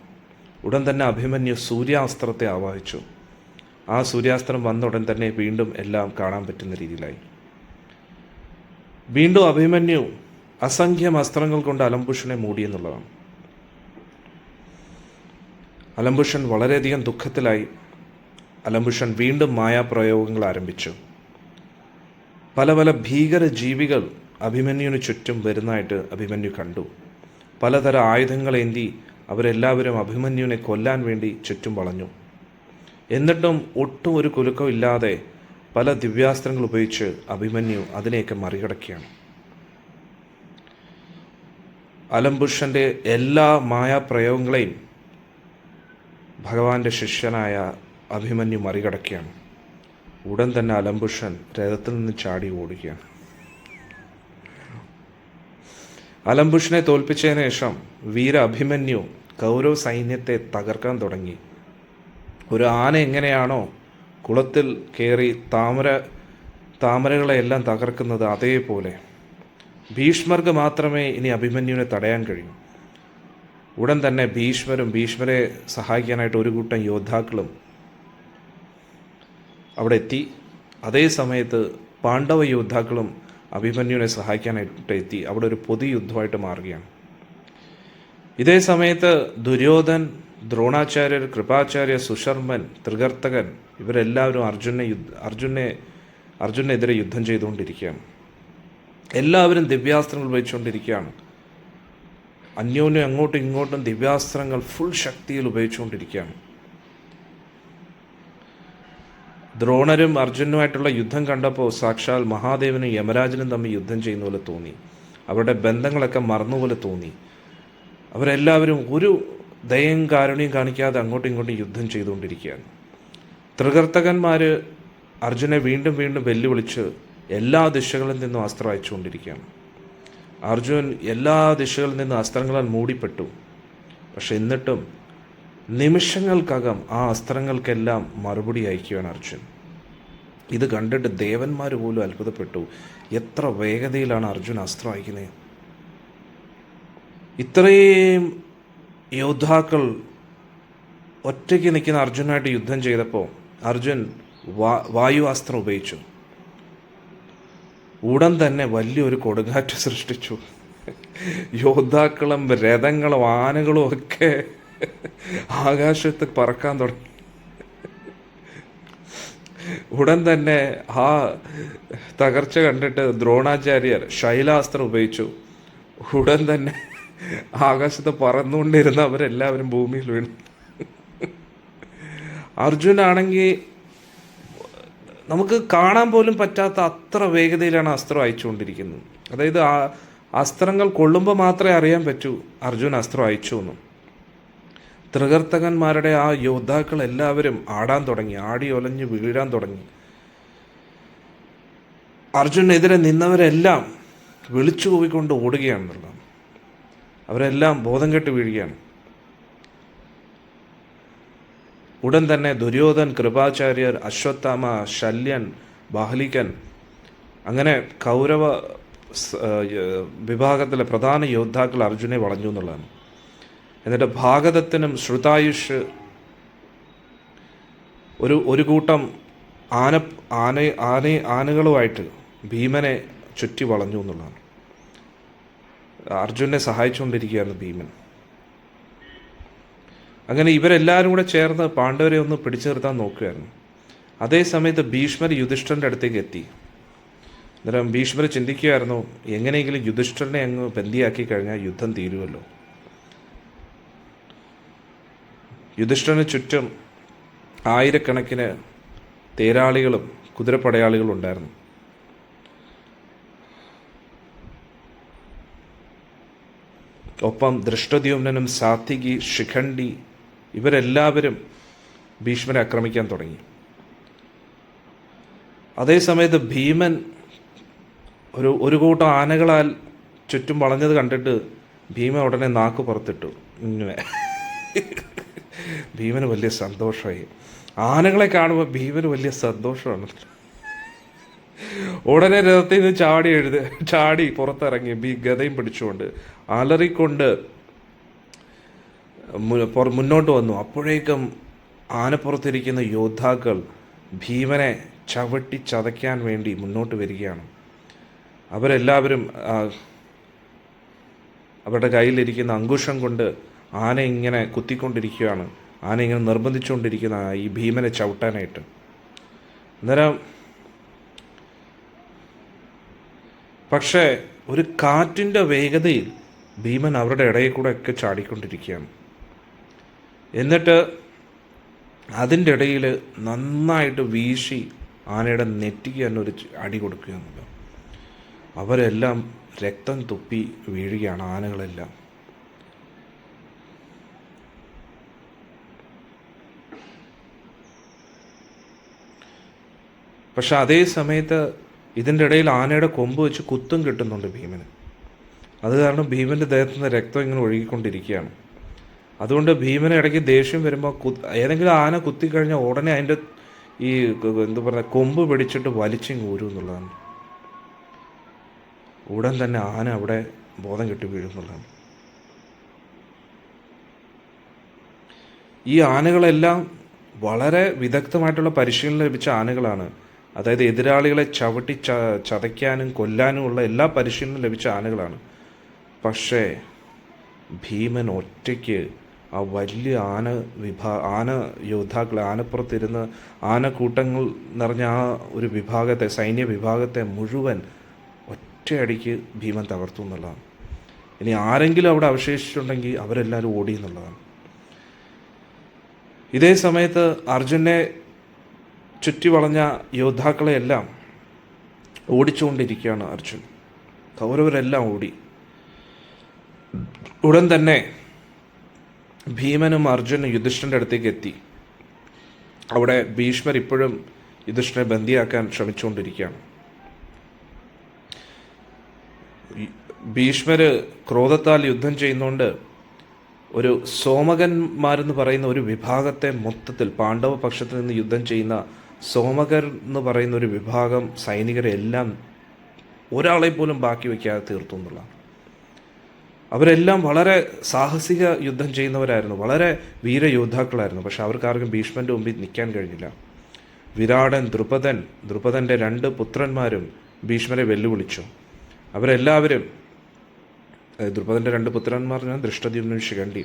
ഉടൻ തന്നെ അഭിമന്യു സൂര്യാസ്ത്രത്തെ ആവാഹിച്ചു. ആ സൂര്യാസ്ത്രം വന്ന ഉടൻ തന്നെ വീണ്ടും എല്ലാം കാണാൻ പറ്റുന്ന രീതിയിലായി. വീണ്ടും അഭിമന്യു അസംഖ്യം അസ്ത്രങ്ങൾ കൊണ്ട് അലംബുഷനെ മൂടിയെന്നുള്ളതാണ്. അലംബുഷൻ വളരെയധികം ദുഃഖത്തിലായി. അലംബുഷൻ വീണ്ടും മായാപ്രയോഗങ്ങൾ ആരംഭിച്ചു. പല പല ഭീകര ജീവികൾ അഭിമന്യുവിന് ചുറ്റും വരുന്നതായിട്ട് അഭിമന്യു കണ്ടു. പലതരം ആയുധങ്ങളേന്തി അവരെല്ലാവരും അഭിമന്യുവിനെ കൊല്ലാൻ വേണ്ടി ചുറ്റും വളഞ്ഞു. എന്നിട്ടും ഒട്ടും ഒരു കുലുക്കം ഇല്ലാതെ പല ദിവ്യാസ്ത്രങ്ങൾ ഉപയോഗിച്ച് അഭിമന്യു അതിനെയൊക്കെ മറികടക്കുകയാണ്. അലംബുഷൻ്റെ എല്ലാ മായാപ്രയോഗങ്ങളെയും ഭഗവാന്റെ ശിഷ്യനായ അഭിമന്യു മറികടക്കുകയാണ്. ഉടൻ തന്നെ അലംബുഷൻ രഥത്തിൽ നിന്ന് ചാടി ഓടുകയാണ്. അലംബുഷനെ തോൽപ്പിച്ചതിന് ശേഷം വീര അഭിമന്യു കൗരവ സൈന്യത്തെ തകർക്കാൻ തുടങ്ങി. ഒരു ആന എങ്ങനെയാണോ കുളത്തിൽ കയറി താമര താമരകളെയെല്ലാം തകർക്കുന്നത് അതേപോലെ ഭീഷ്മർക്ക് മാത്രമേ ഇനി അഭിമന്യുവിനെ തടയാൻ കഴിയൂ. ഉടൻ തന്നെ ഭീഷ്മരെ സഹായിക്കാനായിട്ട് ഒരു കൂട്ടം യോദ്ധാക്കളും അവിടെ എത്തി. അതേ സമയത്ത് പാണ്ഡവ യോദ്ധാക്കളും അഭിമന്യുവിനെ സഹായിക്കാനായിട്ട് എത്തി. അവിടെ ഒരു പൊതുയുദ്ധമായിട്ട് മാറുകയാണ്. ഇതേ സമയത്ത് ദുര്യോധൻ, ദ്രോണാചാര്യർ, കൃപാചാര്യ, സുശർമൻ, ത്രികർത്തകൻ ഇവരെല്ലാവരും അർജുനെതിരെ യുദ്ധം ചെയ്തുകൊണ്ടിരിക്കുകയാണ്. എല്ലാവരും ദിവ്യാസ്ത്രങ്ങൾ ഉപയോഗിച്ചുകൊണ്ടിരിക്കുകയാണ്. അന്യോന്യം അങ്ങോട്ടും ഇങ്ങോട്ടും ദിവ്യാസ്ത്രങ്ങൾ ഫുൾ ശക്തിയിൽ ഉപയോഗിച്ചുകൊണ്ടിരിക്കുകയാണ്. ദ്രോണരും അർജുനുമായിട്ടുള്ള യുദ്ധം കണ്ടപ്പോൾ സാക്ഷാൽ മഹാദേവനും യമരാജനും തമ്മിൽ യുദ്ധം ചെയ്യുന്ന പോലെ തോന്നി. അവരുടെ ബന്ധങ്ങളൊക്കെ മറന്നുപോലെ തോന്നി. അവരെല്ലാവരും ഒരു ദയയും കാരുണ്യം കാണിക്കാതെ അങ്ങോട്ടും ഇങ്ങോട്ടും യുദ്ധം ചെയ്തുകൊണ്ടിരിക്കുകയാണ്. ത്രികർത്തകന്മാർ അർജുനെ വീണ്ടും വീണ്ടും വെല്ലുവിളിച്ച് എല്ലാ ദിശകളിൽ നിന്നും അസ്ത്രം അയച്ചുകൊണ്ടിരിക്കുകയാണ്. അർജുൻ എല്ലാ ദിശകളിൽ നിന്നും അസ്ത്രങ്ങളാൽ മൂടിപ്പെട്ടു. പക്ഷെ എന്നിട്ടും നിമിഷങ്ങൾക്കകം ആ അസ്ത്രങ്ങൾക്കെല്ലാം മറുപടി അയക്കുകയാണ് അർജുൻ. ഇത് കണ്ടിട്ട് ദേവന്മാർ പോലും അത്ഭുതപ്പെട്ടു. എത്ര വേഗതയിലാണ് അർജുൻ അസ്ത്രം അയക്കുന്നത്. ഇത്രയും യോദ്ധാക്കൾ ഒറ്റയ്ക്ക് നിൽക്കുന്ന അർജുനായിട്ട് യുദ്ധം ചെയ്തപ്പോൾ അർജുൻ വായു അസ്ത്രം ഉപയോഗിച്ചു. ഉടൻ തന്നെ വലിയൊരു കൊടുങ്കാറ്റ് സൃഷ്ടിച്ചു. യോദ്ധാക്കളും രഥങ്ങളും ആനകളും ഒക്കെ ആകാശത്ത് പറക്കാൻ തുടങ്ങി. ഉടൻ തന്നെ ആ തകർച്ച കണ്ടിട്ട് ദ്രോണാചാര്യർ ശൈലാസ്ത്രം ഉപയോഗിച്ചു. ഉടൻ തന്നെ ആകാശത്ത് പറന്നുകൊണ്ടിരുന്ന അവരെല്ലാവരും ഭൂമിയിൽ വീണു. അർജുനാണെങ്കിൽ നമുക്ക് കാണാൻ പോലും പറ്റാത്ത അത്ര വേഗതയിലാണ് അസ്ത്രം അയച്ചുകൊണ്ടിരിക്കുന്നത്. അതായത് ആ അസ്ത്രങ്ങൾ കൊള്ളുമ്പോൾ മാത്രമേ അറിയാൻ പറ്റൂ അർജുൻ അസ്ത്രം അയച്ചു എന്നും. ത്രികർത്തകന്മാരുടെ ആ യോദ്ധാക്കൾ എല്ലാവരും ആടാൻ തുടങ്ങി, ആടി ഒലഞ്ഞ് വീഴാൻ തുടങ്ങി. അർജുനെതിരെ നിന്നവരെല്ലാം വിളിച്ചു കൂവിക്കൊണ്ട് ഓടുകയാണെന്നുള്ളത്. അവരെല്ലാം ബോധം കെട്ട് വീഴുകയാണ്. ഉടൻ തന്നെ ദുര്യോധൻ, കൃപാചാര്യർ, അശ്വത്ഥാമ, ശല്യൻ, ബാഹ്ലികൻ അങ്ങനെ കൗരവ വിഭാഗത്തിലെ പ്രധാന യോദ്ധാക്കൾ അർജുനെ വളഞ്ഞു എന്നുള്ളതാണ്. എന്നിട്ട് ഭാഗതത്തിനും ശ്രുതായുഷ് ഒരു കൂട്ടം ആനകളുമായിട്ട് ഭീമനെ ചുറ്റി വളഞ്ഞു എന്നുള്ളതാണ്. അർജുനെ സഹായിച്ചുകൊണ്ടിരിക്കുകയായിരുന്നു ഭീമൻ. അങ്ങനെ ഇവരെല്ലാവരും കൂടെ ചേർന്ന് പാണ്ഡവരെ ഒന്ന് പിടിച്ചു നിർത്താൻ നോക്കുകയായിരുന്നു. അതേ സമയത്ത് ഭീഷ്മർ യുധിഷ്ഠിരൻ്റെ അടുത്തേക്ക് എത്തി. അന്നേരം ഭീഷ്മർ ചിന്തിക്കുകയായിരുന്നു, എങ്ങനെയെങ്കിലും യുധിഷ്ഠിരനെ അങ്ങ് ബന്ദിയാക്കി കഴിഞ്ഞാൽ യുദ്ധം തീരുമല്ലോ. യുധിഷ്ഠിരന് ചുറ്റും ആയിരക്കണക്കിന് തേരാളികളും കുതിരപ്പടയാളികളും ഉണ്ടായിരുന്നു. ഒപ്പം ദൃഷ്ടദ്യുമ്നനും സാത്വികി, ശിഖണ്ഡി ഇവരെല്ലാവരും ഭീഷ്മരെ ആക്രമിക്കാൻ തുടങ്ങി. അതേസമയത്ത് ഭീമൻ ഒരു കൂട്ടം ആനകളാൽ ചുറ്റും വളഞ്ഞത് കണ്ടിട്ട് ഭീമൻ ഉടനെ നാക്ക് പുറത്തിട്ടു. ഇങ്ങനെ ഭീമന് വലിയ സന്തോഷമായി. ആനകളെ കാണുമ്പോൾ ഭീമന് വലിയ സന്തോഷമാണ്. ഉടനെ രഥത്തിൽ നിന്ന് ചാടി പുറത്തിറങ്ങി ഗദയും പിടിച്ചുകൊണ്ട് അലറിക്കൊണ്ട് മുന്നോട്ട് വന്നു. അപ്പോഴേക്കും ആനപ്പുറത്തിരിക്കുന്ന യോദ്ധാക്കൾ ഭീമനെ ചവിട്ടി ചതയ്ക്കാൻ വേണ്ടി മുന്നോട്ട് വരികയാണ്. അവരെല്ലാവരും അവരുടെ കയ്യിലിരിക്കുന്ന അങ്കുശം കൊണ്ട് ആന ഇങ്ങനെ കുത്തിക്കൊണ്ടിരിക്കുകയാണ്. ആന ഇങ്ങനെ നിർബന്ധിച്ചുകൊണ്ടിരിക്കുന്ന ഈ ഭീമനെ ചവിട്ടാനായിട്ട്. അന്നേരം പക്ഷേ ഒരു കാറ്റിൻ്റെ വേഗതയിൽ ഭീമൻ അവരുടെ ഇടയിൽ കൂടെ ഒക്കെ ചാടിക്കൊണ്ടിരിക്കുകയാണ്. എന്നിട്ട് അതിൻ്റെ ഇടയിൽ നന്നായിട്ട് വീശി ആനയുടെ നെറ്റിക്ക് തന്നെ ഒരു അടി കൊടുക്കുക എന്നുള്ളത്. അവരെല്ലാം രക്തം തുപ്പി വീഴുകയാണ്, ആനകളെല്ലാം. പക്ഷെ അതേ സമയത്ത് ഇതിൻ്റെ ഇടയിൽ ആനയുടെ കൊമ്പ് വെച്ച് കുത്തും കിട്ടുന്നുണ്ട് ഭീമന്. അത് കാരണം ഭീമൻ്റെ ദേഹത്തു നിന്ന് രക്തം ഇങ്ങനെ ഒഴുകിക്കൊണ്ടിരിക്കുകയാണ്. അതുകൊണ്ട് ഭീമന് ഇടയ്ക്ക് ദേഷ്യം വരുമ്പോൾ ഏതെങ്കിലും ആന കുത്തിക്കഴിഞ്ഞാൽ ഉടനെ അതിൻ്റെ ഈ എന്താ പറയുക, കൊമ്പ് പിടിച്ചിട്ട് വലിച്ചിങ് ഊരും എന്നുള്ളതാണ്. ഉടൻ തന്നെ ആന അവിടെ ബോധം കെട്ടി വീഴുന്നുള്ളതാണ്. ഈ ആനകളെല്ലാം വളരെ വിദഗ്ധമായിട്ടുള്ള പരിശീലനം ലഭിച്ച ആനകളാണ്. അതായത് എതിരാളികളെ ചവിട്ടി ചതയ്ക്കാനും കൊല്ലാനുമുള്ള എല്ലാ പരിശീലനവും ലഭിച്ച ആനകളാണ്. പക്ഷേ ഭീമൻ ഒറ്റയ്ക്ക് ആ വലിയ ആന യോദ്ധാക്കൾ, ആനപ്പുറത്തിരുന്ന് ആനക്കൂട്ടങ്ങൾ നിറഞ്ഞ ആ ഒരു വിഭാഗത്തെ, സൈന്യ വിഭാഗത്തെ മുഴുവൻ ഒറ്റയടിക്ക് ഭീമൻ തകർത്തു എന്നുള്ളതാണ്. ഇനി ആരെങ്കിലും അവിടെ അവശേഷിച്ചിട്ടുണ്ടെങ്കിൽ അവരെല്ലാവരും ഓടി എന്നുള്ളതാണ്. ഇതേ സമയത്ത് അർജുനെ ചുറ്റി വളഞ്ഞ യോദ്ധാക്കളെയെല്ലാം ഓടിച്ചുകൊണ്ടിരിക്കുകയാണ് അർജുൻ. കൗരവരെല്ലാം ഓടി. ഉടൻ തന്നെ ഭീമനും അർജുനും യുധിഷ്ഠിരൻ്റെ അടുത്തേക്ക് എത്തി. അവിടെ ഭീഷ്മർ ഇപ്പോഴും യുധിഷ്ഠിരനെ ബന്ദിയാക്കാൻ ശ്രമിച്ചുകൊണ്ടിരിക്കുകയാണ്. ഭീഷ്മർ ക്രോധത്താൽ യുദ്ധം ചെയ്യുന്നതുകൊണ്ട് ഒരു സോമകന്മാരെന്ന് പറയുന്ന ഒരു വിഭാഗത്തെ മൊത്തത്തിൽ, പാണ്ഡവ പക്ഷത്തിൽ നിന്ന് യുദ്ധം ചെയ്യുന്ന സോമകർ എന്ന് പറയുന്ന ഒരു വിഭാഗം സൈനികരെ എല്ലാം ഒരാളെ പോലും ബാക്കി വയ്ക്കാതെ തീർത്തു എന്നുള്ളതാണ്. അവരെല്ലാം വളരെ സാഹസിക യുദ്ധം ചെയ്യുന്നവരായിരുന്നു, വളരെ വീരയോദ്ധാക്കളായിരുന്നു. പക്ഷെ അവർക്കാർക്കും ഭീഷ്മൻ്റെ മുമ്പിൽ നിൽക്കാൻ കഴിഞ്ഞില്ല. വിരാടൻ, ദ്രുപദൻ്റെ 2 പുത്രന്മാരും ഭീഷ്മരെ വെല്ലുവിളിച്ചു. അവരെല്ലാവരും, ദ്രുപദൻ്റെ 2 പുത്രന്മാർ, ദൃഷ്ടദ്യുമ്നും ശിഖണ്ഡി,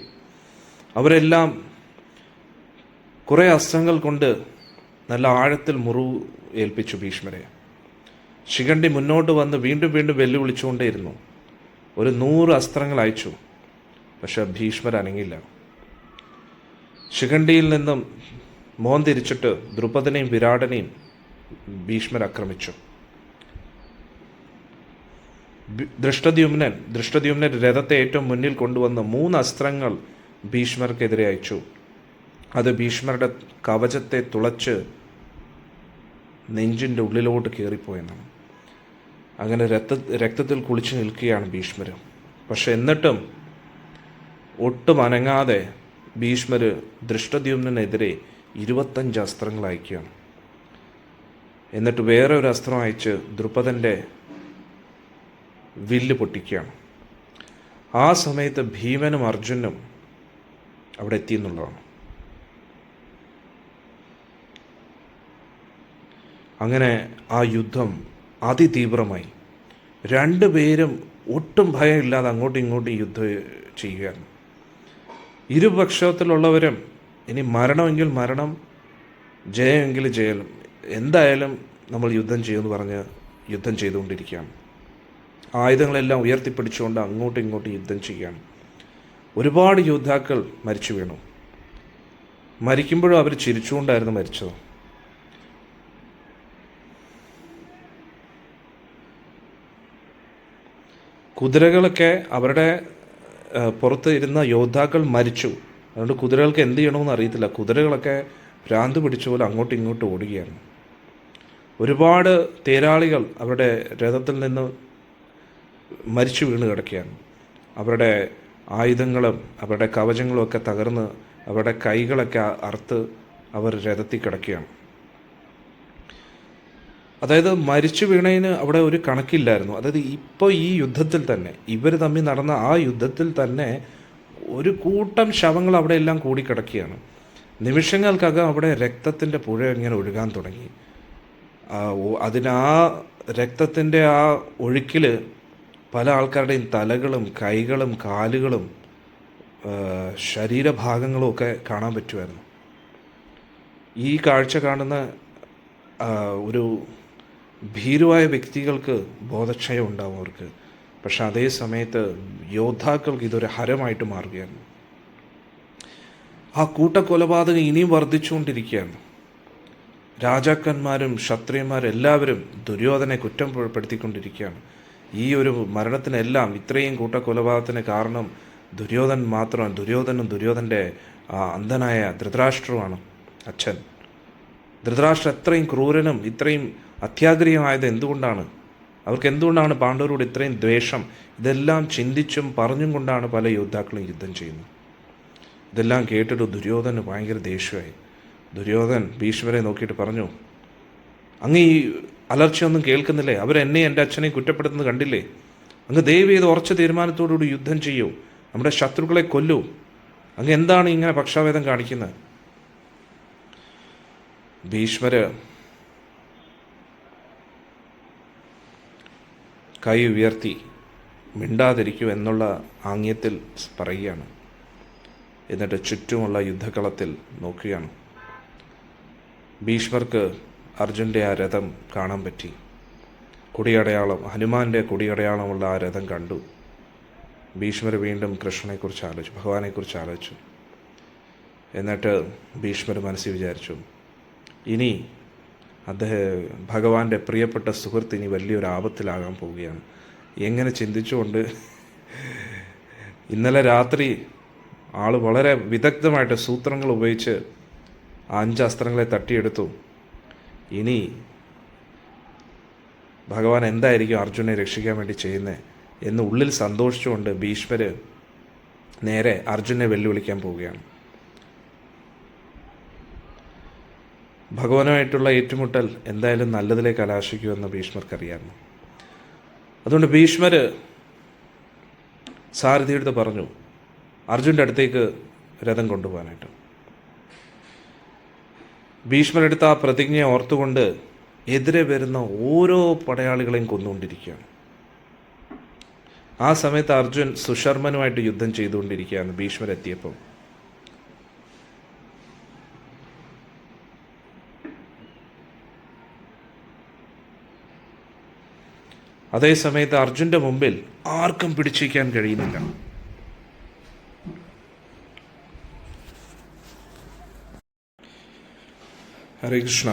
അവരെല്ലാം കുറേ അസ്ത്രങ്ങൾ കൊണ്ട് നല്ല ആഴത്തിൽ മുറിവ് ഏൽപ്പിച്ചു ഭീഷ്മരെ. ശിഖണ്ഡി മുന്നോട്ട് വന്ന് വീണ്ടും വീണ്ടും വെല്ലുവിളിച്ചുകൊണ്ടേയിരുന്നു. ഒരു 100 അസ്ത്രങ്ങൾ അയച്ചു. പക്ഷെ ഭീഷ്മർ അനങ്ങില്ല. ശിഖണ്ഡിയിൽ നിന്നും മോൻ തിരിച്ചിട്ട് ദ്രുപദനെയും വിരാടനെയും ഭീഷ്മർ ആക്രമിച്ചു. ദൃഷ്ടദ്യുമ്നൻ രഥത്തെ ഏറ്റവും മുന്നിൽ കൊണ്ടുവന്ന് 3 അസ്ത്രങ്ങൾ ഭീഷ്മർക്കെതിരെ അയച്ചു. അത് ഭീഷ്മരുടെ കവചത്തെ തുളച്ച് നെഞ്ചിൻ്റെ ഉള്ളിലോട്ട് കയറിപ്പോയെന്നാണ്. അങ്ങനെ രക്തത്തിൽ കുളിച്ചു നിൽക്കുകയാണ് ഭീഷ്മർ. പക്ഷെ എന്നിട്ടും ഒട്ടും അനങ്ങാതെ ഭീഷ്മർ ദൃഷ്ടദ്യുമ്നെതിരെ 25 അസ്ത്രങ്ങൾ അയക്കുകയാണ്. എന്നിട്ട് വേറെ ഒരു അസ്ത്രം അയച്ച് ദ്രുപദൻ്റെ വില്ല് പൊട്ടിക്കുകയാണ്. ആ സമയത്ത് ഭീമനും അർജുനും അവിടെ എത്തിയെന്നുള്ളതാണ്. അങ്ങനെ ആ യുദ്ധം അതിതീവ്രമായി. 2 പേരും ഒട്ടും ഭയമില്ലാതെ അങ്ങോട്ടും ഇങ്ങോട്ടും യുദ്ധം ചെയ്യുകയാണ്. ഇരുപക്ഷത്തിലുള്ളവരും ഇനി മരണമെങ്കിൽ മരണം, ജയമെങ്കിൽ ജയം, എന്തായാലും നമ്മൾ യുദ്ധം ചെയ്യുമെന്ന് പറഞ്ഞ് യുദ്ധം ചെയ്തുകൊണ്ടിരിക്കുകയാണ്. ആയുധങ്ങളെല്ലാം ഉയർത്തിപ്പിടിച്ചുകൊണ്ട് അങ്ങോട്ടും ഇങ്ങോട്ടും യുദ്ധം ചെയ്യുകയാണ്. ഒരുപാട് യോദ്ധാക്കൾ മരിച്ചു വീണു. മരിക്കുമ്പോഴും അവർ ചിരിച്ചുകൊണ്ടായിരുന്നു മരിച്ചത്. കുതിരകളൊക്കെ, അവരുടെ പുറത്ത് ഇരുന്ന യോദ്ധാക്കൾ മരിച്ചു. അതുകൊണ്ട് കുതിരകൾക്ക് എന്ത് ചെയ്യണമെന്ന് അറിയത്തില്ല. കുതിരകളൊക്കെ ഭ്രാന്ത് പിടിച്ച പോലെ അങ്ങോട്ടും ഇങ്ങോട്ടും ഓടുകയാണ്. ഒരുപാട് തേരാളികൾ അവരുടെ രഥത്തിൽ നിന്ന് മരിച്ചു വീണ് കിടക്കുകയാണ്. അവരുടെ ആയുധങ്ങളും അവരുടെ കവചങ്ങളും ഒക്കെ തകർന്ന് അവരുടെ കൈകളൊക്കെ അറുത്ത് അവർ രഥത്തിൽ കിടക്കുകയാണ്. അതായത് മരിച്ചു വീണതിന് അവിടെ ഒരു കണക്കില്ലായിരുന്നു. അതായത് ഇപ്പോൾ ഈ യുദ്ധത്തിൽ തന്നെ, ഇവർ തമ്മിൽ നടന്ന ആ യുദ്ധത്തിൽ തന്നെ ഒരു കൂട്ടം ശവങ്ങൾ അവിടെ എല്ലാം കൂടിക്കിടക്കുകയാണ്. നിമിഷങ്ങൾക്കകം അവിടെ രക്തത്തിൻ്റെ പുഴ ഇങ്ങനെ ഒഴുകാൻ തുടങ്ങി. അതിനാ രക്തത്തിൻ്റെ ആ ഒഴുക്കിൽ പല ആൾക്കാരുടെയും തലകളും കൈകളും കാലുകളും ശരീരഭാഗങ്ങളും ഒക്കെ കാണാൻ പറ്റുമായിരുന്നു. ഈ കാഴ്ച കാണുന്ന ഒരു ഭീരുവായ വ്യക്തികൾക്ക് ബോധക്ഷയം ഉണ്ടാവും അവർക്ക്. പക്ഷെ അതേ സമയത്ത് യോദ്ധാക്കൾക്ക് ഇതൊരു ഹരമായിട്ട് മാറുകയാണ്. ആ കൂട്ടക്കൊലപാതകം ഇനിയും വർദ്ധിച്ചുകൊണ്ടിരിക്കുകയാണ്. രാജാക്കന്മാരും ക്ഷത്രിയന്മാരും എല്ലാവരും ദുര്യോധനെ കുറ്റപ്പെടുത്തിക്കൊണ്ടിരിക്കുകയാണ്. ഈ ഒരു മരണത്തിനെല്ലാം, ഇത്രയും കൂട്ടക്കൊലപാതകത്തിന് കാരണം ദുര്യോധൻ മാത്രമാണ്. ദുര്യോധൻ്റെ അന്ധനായ ധൃതരാഷ്ട്രമാണ് അച്ഛൻ. ധൃതരാഷ്ട്രം എത്രയും ക്രൂരനും ഇത്രയും അത്യാഗ്രഹമായത് എന്തുകൊണ്ടാണ്? അവർക്ക് എന്തുകൊണ്ടാണ് പാണ്ഡവരോട് ഇത്രയും ദ്വേഷം? ഇതെല്ലാം ചിന്തിച്ചും പറഞ്ഞും കൊണ്ടാണ് പല യോദ്ധാക്കളും യുദ്ധം ചെയ്യുന്നത്. ഇതെല്ലാം കേട്ടിട്ട് ദുര്യോധന് ഭയങ്കര ദേഷ്യമായി. ദുര്യോധൻ ഭീഷ്മരെ നോക്കിയിട്ട് പറഞ്ഞു, അങ്ങ് ഈ അലർച്ചയൊന്നും കേൾക്കുന്നില്ലേ? അവരെന്നെ എൻ്റെ അച്ഛനെ കുറ്റപ്പെടുത്തുന്നത് കണ്ടില്ലേ? അങ്ങ് ദയവ് ചെയ്ത് ഉറച്ച തീരുമാനത്തോടുകൂടി യുദ്ധം ചെയ്യൂ, നമ്മുടെ ശത്രുക്കളെ കൊല്ലൂ. അങ്ങ് എന്താണ് ഇങ്ങനെ പക്ഷാഭേദം കാണിക്കുന്നത്? ഭീഷ്മര് കൈ ഉയർത്തി മിണ്ടാതിരിക്കൂ എന്നുള്ള ആംഗ്യത്തിൽ പറയുകയാണ്. എന്നിട്ട് ചുറ്റുമുള്ള യുദ്ധകളത്തിൽ നോക്കുകയാണ്. ഭീഷ്മർക്ക് അർജുൻ്റെ ആ രഥം കാണാൻ പറ്റി. കൊടിയടയാളം, ഹനുമാൻ്റെ കൊടിയടയാളമുള്ള ആ രഥം കണ്ടു. ഭീഷ്മർ വീണ്ടും കൃഷ്ണനെക്കുറിച്ച് ആലോചിച്ചു, ഭഗവാനെക്കുറിച്ച് ആലോചിച്ചു. എന്നിട്ട് ഭീഷ്മർ മനസ്സിൽ വിചാരിച്ചു, ഇനി ഭഗവാന്റെ പ്രിയപ്പെട്ട സുഹൃത്ത് ഇനി വലിയൊരു ആപത്തിലാകാൻ പോവുകയാണ്. എങ്ങനെ ചിന്തിച്ചുകൊണ്ട് ഇന്നലെ രാത്രി ആൾ വളരെ വിദഗ്ധമായിട്ട് സൂത്രങ്ങൾ ഉപയോഗിച്ച് 5 അസ്ത്രങ്ങളെ തട്ടിയെടുത്തു. ഇനി ഭഗവാൻ എന്തായിരിക്കും അർജുനെ രക്ഷിക്കാൻ വേണ്ടി ചെയ്യുന്നത് എന്ന് ഉള്ളിൽ സന്തോഷിച്ചുകൊണ്ട് ഭീഷ്മര് നേരെ അർജുനെ വെല്ലുവിളിക്കാൻ പോവുകയാണ്. ഭഗവാനുമായിട്ടുള്ള ഏറ്റുമുട്ടൽ എന്തായാലും നല്ലതിലേക്ക് കലാശിക്കുമെന്ന് ഭീഷ്മർക്കറിയായിരുന്നു. അതുകൊണ്ട് ഭീഷ്മര് സാരഥിയെടുത്ത് പറഞ്ഞു അർജുൻ്റെ അടുത്തേക്ക് രഥം കൊണ്ടുപോകാനായിട്ട്. ഭീഷ്മരെടുത്ത ആ പ്രതിജ്ഞയെ ഓർത്തുകൊണ്ട് എതിരെ വരുന്ന ഓരോ പടയാളികളെയും കൊന്നുകൊണ്ടിരിക്കുകയാണ്. ആ സമയത്ത് അർജുൻ സുശർമനുമായിട്ട് യുദ്ധം ചെയ്തുകൊണ്ടിരിക്കുകയാണ് ഭീഷ്മരെത്തിയപ്പോൾ. അതേ സമയത്ത് അർജുൻ്റെ മുമ്പിൽ ആർക്കും പിടിച്ചിരിക്കാൻ കഴിയുന്നില്ല. ഹരേ കൃഷ്ണ.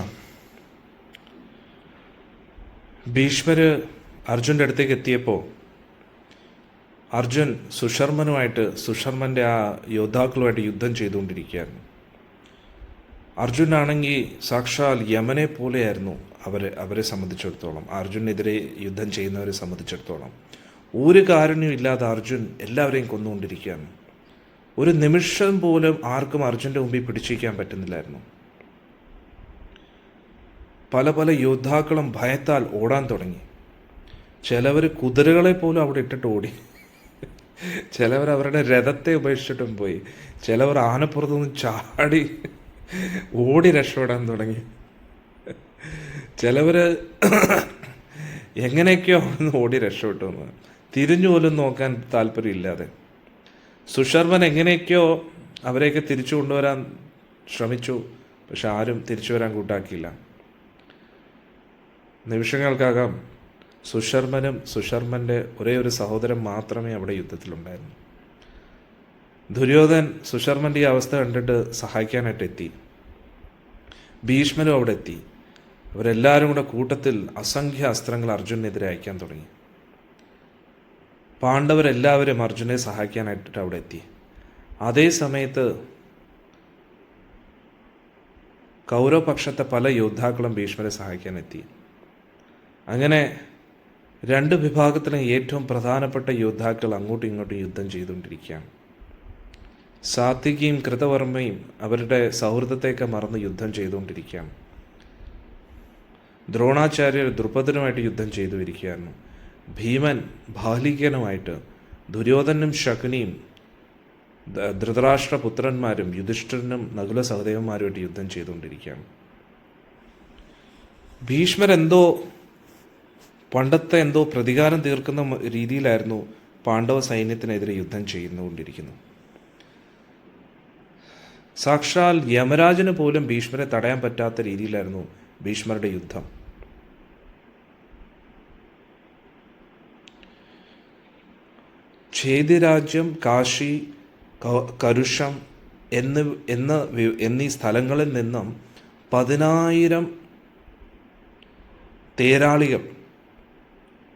ഭീഷ്മര് അർജുൻ്റെ അടുത്തേക്ക് എത്തിയപ്പോൾ അർജുൻ സുശർമൻ്റെ ആ യോദ്ധാക്കളുമായിട്ട് യുദ്ധം ചെയ്തുകൊണ്ടിരിക്കുകയായിരുന്നു. അർജുനാണെങ്കിൽ സാക്ഷാൽ യമനെ പോലെയായിരുന്നു അവരെ സംബന്ധിച്ചിടത്തോളം, അർജുനെതിരെ യുദ്ധം ചെയ്യുന്നവരെ സംബന്ധിച്ചിടത്തോളം. ഒരു കാരണവും ഇല്ലാതെ അർജുൻ എല്ലാവരെയും കൊന്നുകൊണ്ടിരിക്കുകയാണ്. ഒരു നിമിഷം പോലും ആർക്കും അർജുൻ്റെ മുമ്പിൽ പിടിച്ചിരിക്കാൻ പറ്റുന്നില്ലായിരുന്നു. പല യോദ്ധാക്കളും ഭയത്താൽ ഓടാൻ തുടങ്ങി. ചിലവർ കുതിരകളെ പോലും അവിടെ ഇട്ടിട്ട് ഓടി. ചിലവർ അവരുടെ രഥത്തെ ഉപേക്ഷിച്ചിട്ടും പോയി. ചിലവർ ആനപ്പുറത്തുനിന്ന് ചാടി ഓടി രക്ഷപ്പെടാൻ തുടങ്ങി. ചിലവർ എങ്ങനെയൊക്കെയോ ഒന്ന് ഓടി രക്ഷപ്പെട്ടു എന്ന്, തിരിഞ്ഞു പോലും നോക്കാൻ താല്പര്യമില്ലാതെ. സുശർമൻ എങ്ങനെയൊക്കെയോ അവരെയൊക്കെ തിരിച്ചു കൊണ്ടുവരാൻ ശ്രമിച്ചു. പക്ഷെ ആരും തിരിച്ചു വരാൻ കൂട്ടാക്കിയില്ല. നിമിഷങ്ങൾക്കകം സുശർമൻ്റെ ഒരേ ഒരു സഹോദരൻ മാത്രമേ അവിടെ യുദ്ധത്തിലുണ്ടായിരുന്നു. ദുര്യോധൻ സുശർമൻ്റെ ഈ അവസ്ഥ കണ്ടിട്ട് സഹായിക്കാനായിട്ട് എത്തി. ഭീഷ്മരും അവിടെ എത്തി. അവരെല്ലാവരും കൂടെ കൂട്ടത്തിൽ അസംഖ്യ അസ്ത്രങ്ങൾ അർജുനെതിരെ അയക്കാൻ തുടങ്ങി. പാണ്ഡവരെല്ലാവരും അർജുനെ സഹായിക്കാനായിട്ട് അവിടെ എത്തി. അതേ സമയത്ത് കൗരവപക്ഷത്തെ പല യോദ്ധാക്കളും ഭീഷ്മരെ സഹായിക്കാനെത്തി. അങ്ങനെ 2 വിഭാഗത്തിലും ഏറ്റവും പ്രധാനപ്പെട്ട യോദ്ധാക്കൾ അങ്ങോട്ടും ഇങ്ങോട്ടും യുദ്ധം ചെയ്തുകൊണ്ടിരിക്കുകയാണ്. സാത്വികിയും കൃതവർമ്മയും അവരുടെ സൗഹൃദത്തെയൊക്കെ മറന്ന് യുദ്ധം ചെയ്തുകൊണ്ടിരിക്കുകയാണ്. ദ്രോണാചാര്യർ ദ്രുപദനുമായിട്ട് യുദ്ധം ചെയ്തു ഇരിക്കുകയായിരുന്നു. ഭീമൻ ബാലികനുമായിട്ട്, ദുര്യോധനും ശകുനിയും ധൃതരാഷ്ട്രപുത്രന്മാരും യുധിഷ്ഠിരനും നകുല സഹദേവന്മാരുമായിട്ട് യുദ്ധം ചെയ്തുകൊണ്ടിരിക്കുകയാണ്. പണ്ടത്തെ എന്തോ പ്രതികാരം തീർക്കുന്ന രീതിയിലായിരുന്നു പാണ്ഡവ സൈന്യത്തിനെതിരെ യുദ്ധം ചെയ്തുകൊണ്ടിരിക്കുന്നത്. സാക്ഷാൽ യമരാജന് പോലും ഭീഷ്മരെ തടയാൻ പറ്റാത്ത രീതിയിലായിരുന്നു ഭീഷ്മരുടെ യുദ്ധം. ഛേദിരാജ്യം, കാശി, കരുഷം എന്നീ സ്ഥലങ്ങളിൽ നിന്നും 10,000 തേരാളികൾ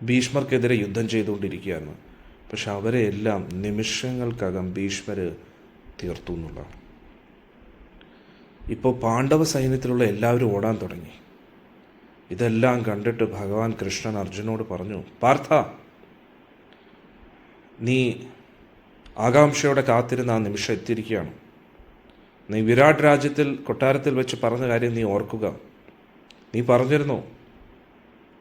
ഭീഷ്മർക്കെതിരെ യുദ്ധം ചെയ്തുകൊണ്ടിരിക്കുകയായിരുന്നു. പക്ഷെ അവരെ എല്ലാം നിമിഷങ്ങൾക്കകം ഭീഷ്മർ തീർത്തു എന്നുള്ളതാണ്. ഇപ്പോൾ പാണ്ഡവ സൈന്യത്തിലുള്ള എല്ലാവരും ഓടാൻ തുടങ്ങി. ഇതെല്ലാം കണ്ടിട്ട് ഭഗവാൻ കൃഷ്ണൻ അർജുനോട് പറഞ്ഞു, പാർത്ഥ, നീ ആകാംക്ഷയോടെ കാത്തിരുന്ന ആ നിമിഷം എത്തിയിരിക്കുകയാണ്. നീ വിരാട് രാജ്യത്തിൽ കൊട്ടാരത്തിൽ വെച്ച് പറഞ്ഞ കാര്യം നീ ഓർക്കുക. നീ പറഞ്ഞിരുന്നു,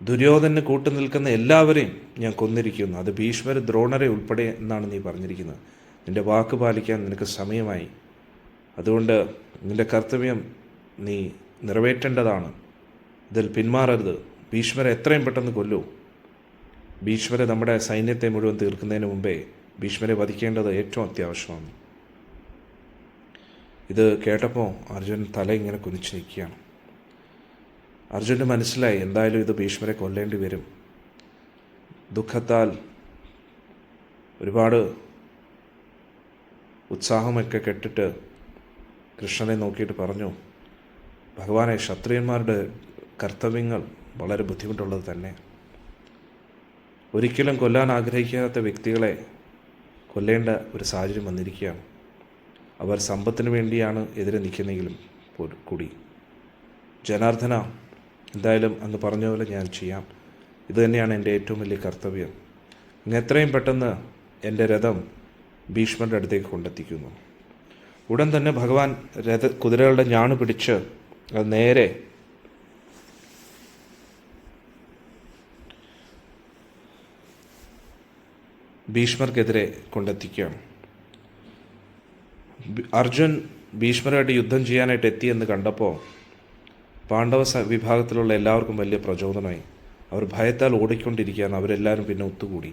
ദുര്യോധനന് കൂട്ടു നിൽക്കുന്ന എല്ലാവരെയും ഞാൻ കൊന്നിരിക്കുന്നു, അത് ഭീഷ്മർ ദ്രോണരെ ഉൾപ്പെടെ എന്നാണ് നീ പറഞ്ഞിരിക്കുന്നത്. നിൻ്റെ വാക്ക് പാലിക്കാൻ നിനക്ക് സമയമായി. അതുകൊണ്ട് നിൻ്റെ കർത്തവ്യം നീ നിറവേറ്റേണ്ടതാണ്. ഇതിൽ പിന്മാറരുത്. ഭീഷ്മരെ എത്രയും പെട്ടെന്ന് കൊല്ലൂ. ഭീഷ്മരെ നമ്മുടെ സൈന്യത്തെ മുഴുവൻ തീർക്കുന്നതിന് മുമ്പേ ഭീഷ്മരെ വധിക്കേണ്ടത് ഏറ്റവും അത്യാവശ്യമാണ്. ഇത് കേട്ടപ്പോൾ അർജുൻ തല ഇങ്ങനെ കുനിച്ച് നിൽക്കുകയാണ്. അർജുന് മനസ്സിലായി, എന്തായാലും ഇത് ഭീഷ്മരെ കൊല്ലേണ്ടി വരും. ദുഃഖത്താൽ ഒരുപാട് ഉത്സാഹമൊക്കെ കെട്ടിട്ട് കൃഷ്ണനെ നോക്കിയിട്ട് പറഞ്ഞു, ഭഗവാനെ, ക്ഷത്രിയന്മാരുടെ കർത്തവ്യങ്ങൾ വളരെ ബുദ്ധിമുട്ടുള്ളത് തന്നെ. ഒരിക്കലും കൊല്ലാൻ ആഗ്രഹിക്കാത്ത വ്യക്തികളെ കൊല്ലേണ്ട ഒരു സാഹചര്യം വന്നിരിക്കുകയാണ്. അവർ സമ്പത്തിന് വേണ്ടിയാണ് എതിരെ നിൽക്കുന്നെങ്കിലും കൂടി. ജനാർദ്ദന, എന്തായാലും അങ്ങ് പറഞ്ഞ പോലെ ഞാൻ ചെയ്യാം. ഇത് തന്നെയാണ് എൻ്റെ ഏറ്റവും വലിയ കർത്തവ്യം. അങ്ങ് എത്രയും പെട്ടെന്ന് എൻ്റെ രഥം ഭീഷ്മരുടെ അടുത്തേക്ക് കൊണ്ടെത്തിക്കുന്നു. ഉടൻ തന്നെ ഭഗവാൻ കുതിരകളുടെ ഞാണ് പിടിച്ച് അത് നേരെ ഭീഷ്മർക്കെതിരെ കൊണ്ടെത്തിക്കുകയാണ്. അർജുൻ ഭീഷ്മരുമായിട്ട് യുദ്ധം ചെയ്യാനായിട്ട് എത്തിയെന്ന് കണ്ടപ്പോൾ പാണ്ഡവ വിഭാഗത്തിലുള്ള എല്ലാവർക്കും വലിയ പ്രചോദനമായി. അവർ ഭയത്താൽ ഓടിക്കൊണ്ടിരിക്കുകയാണ്. അവരെല്ലാവരും പിന്നെ ഒത്തുകൂടി.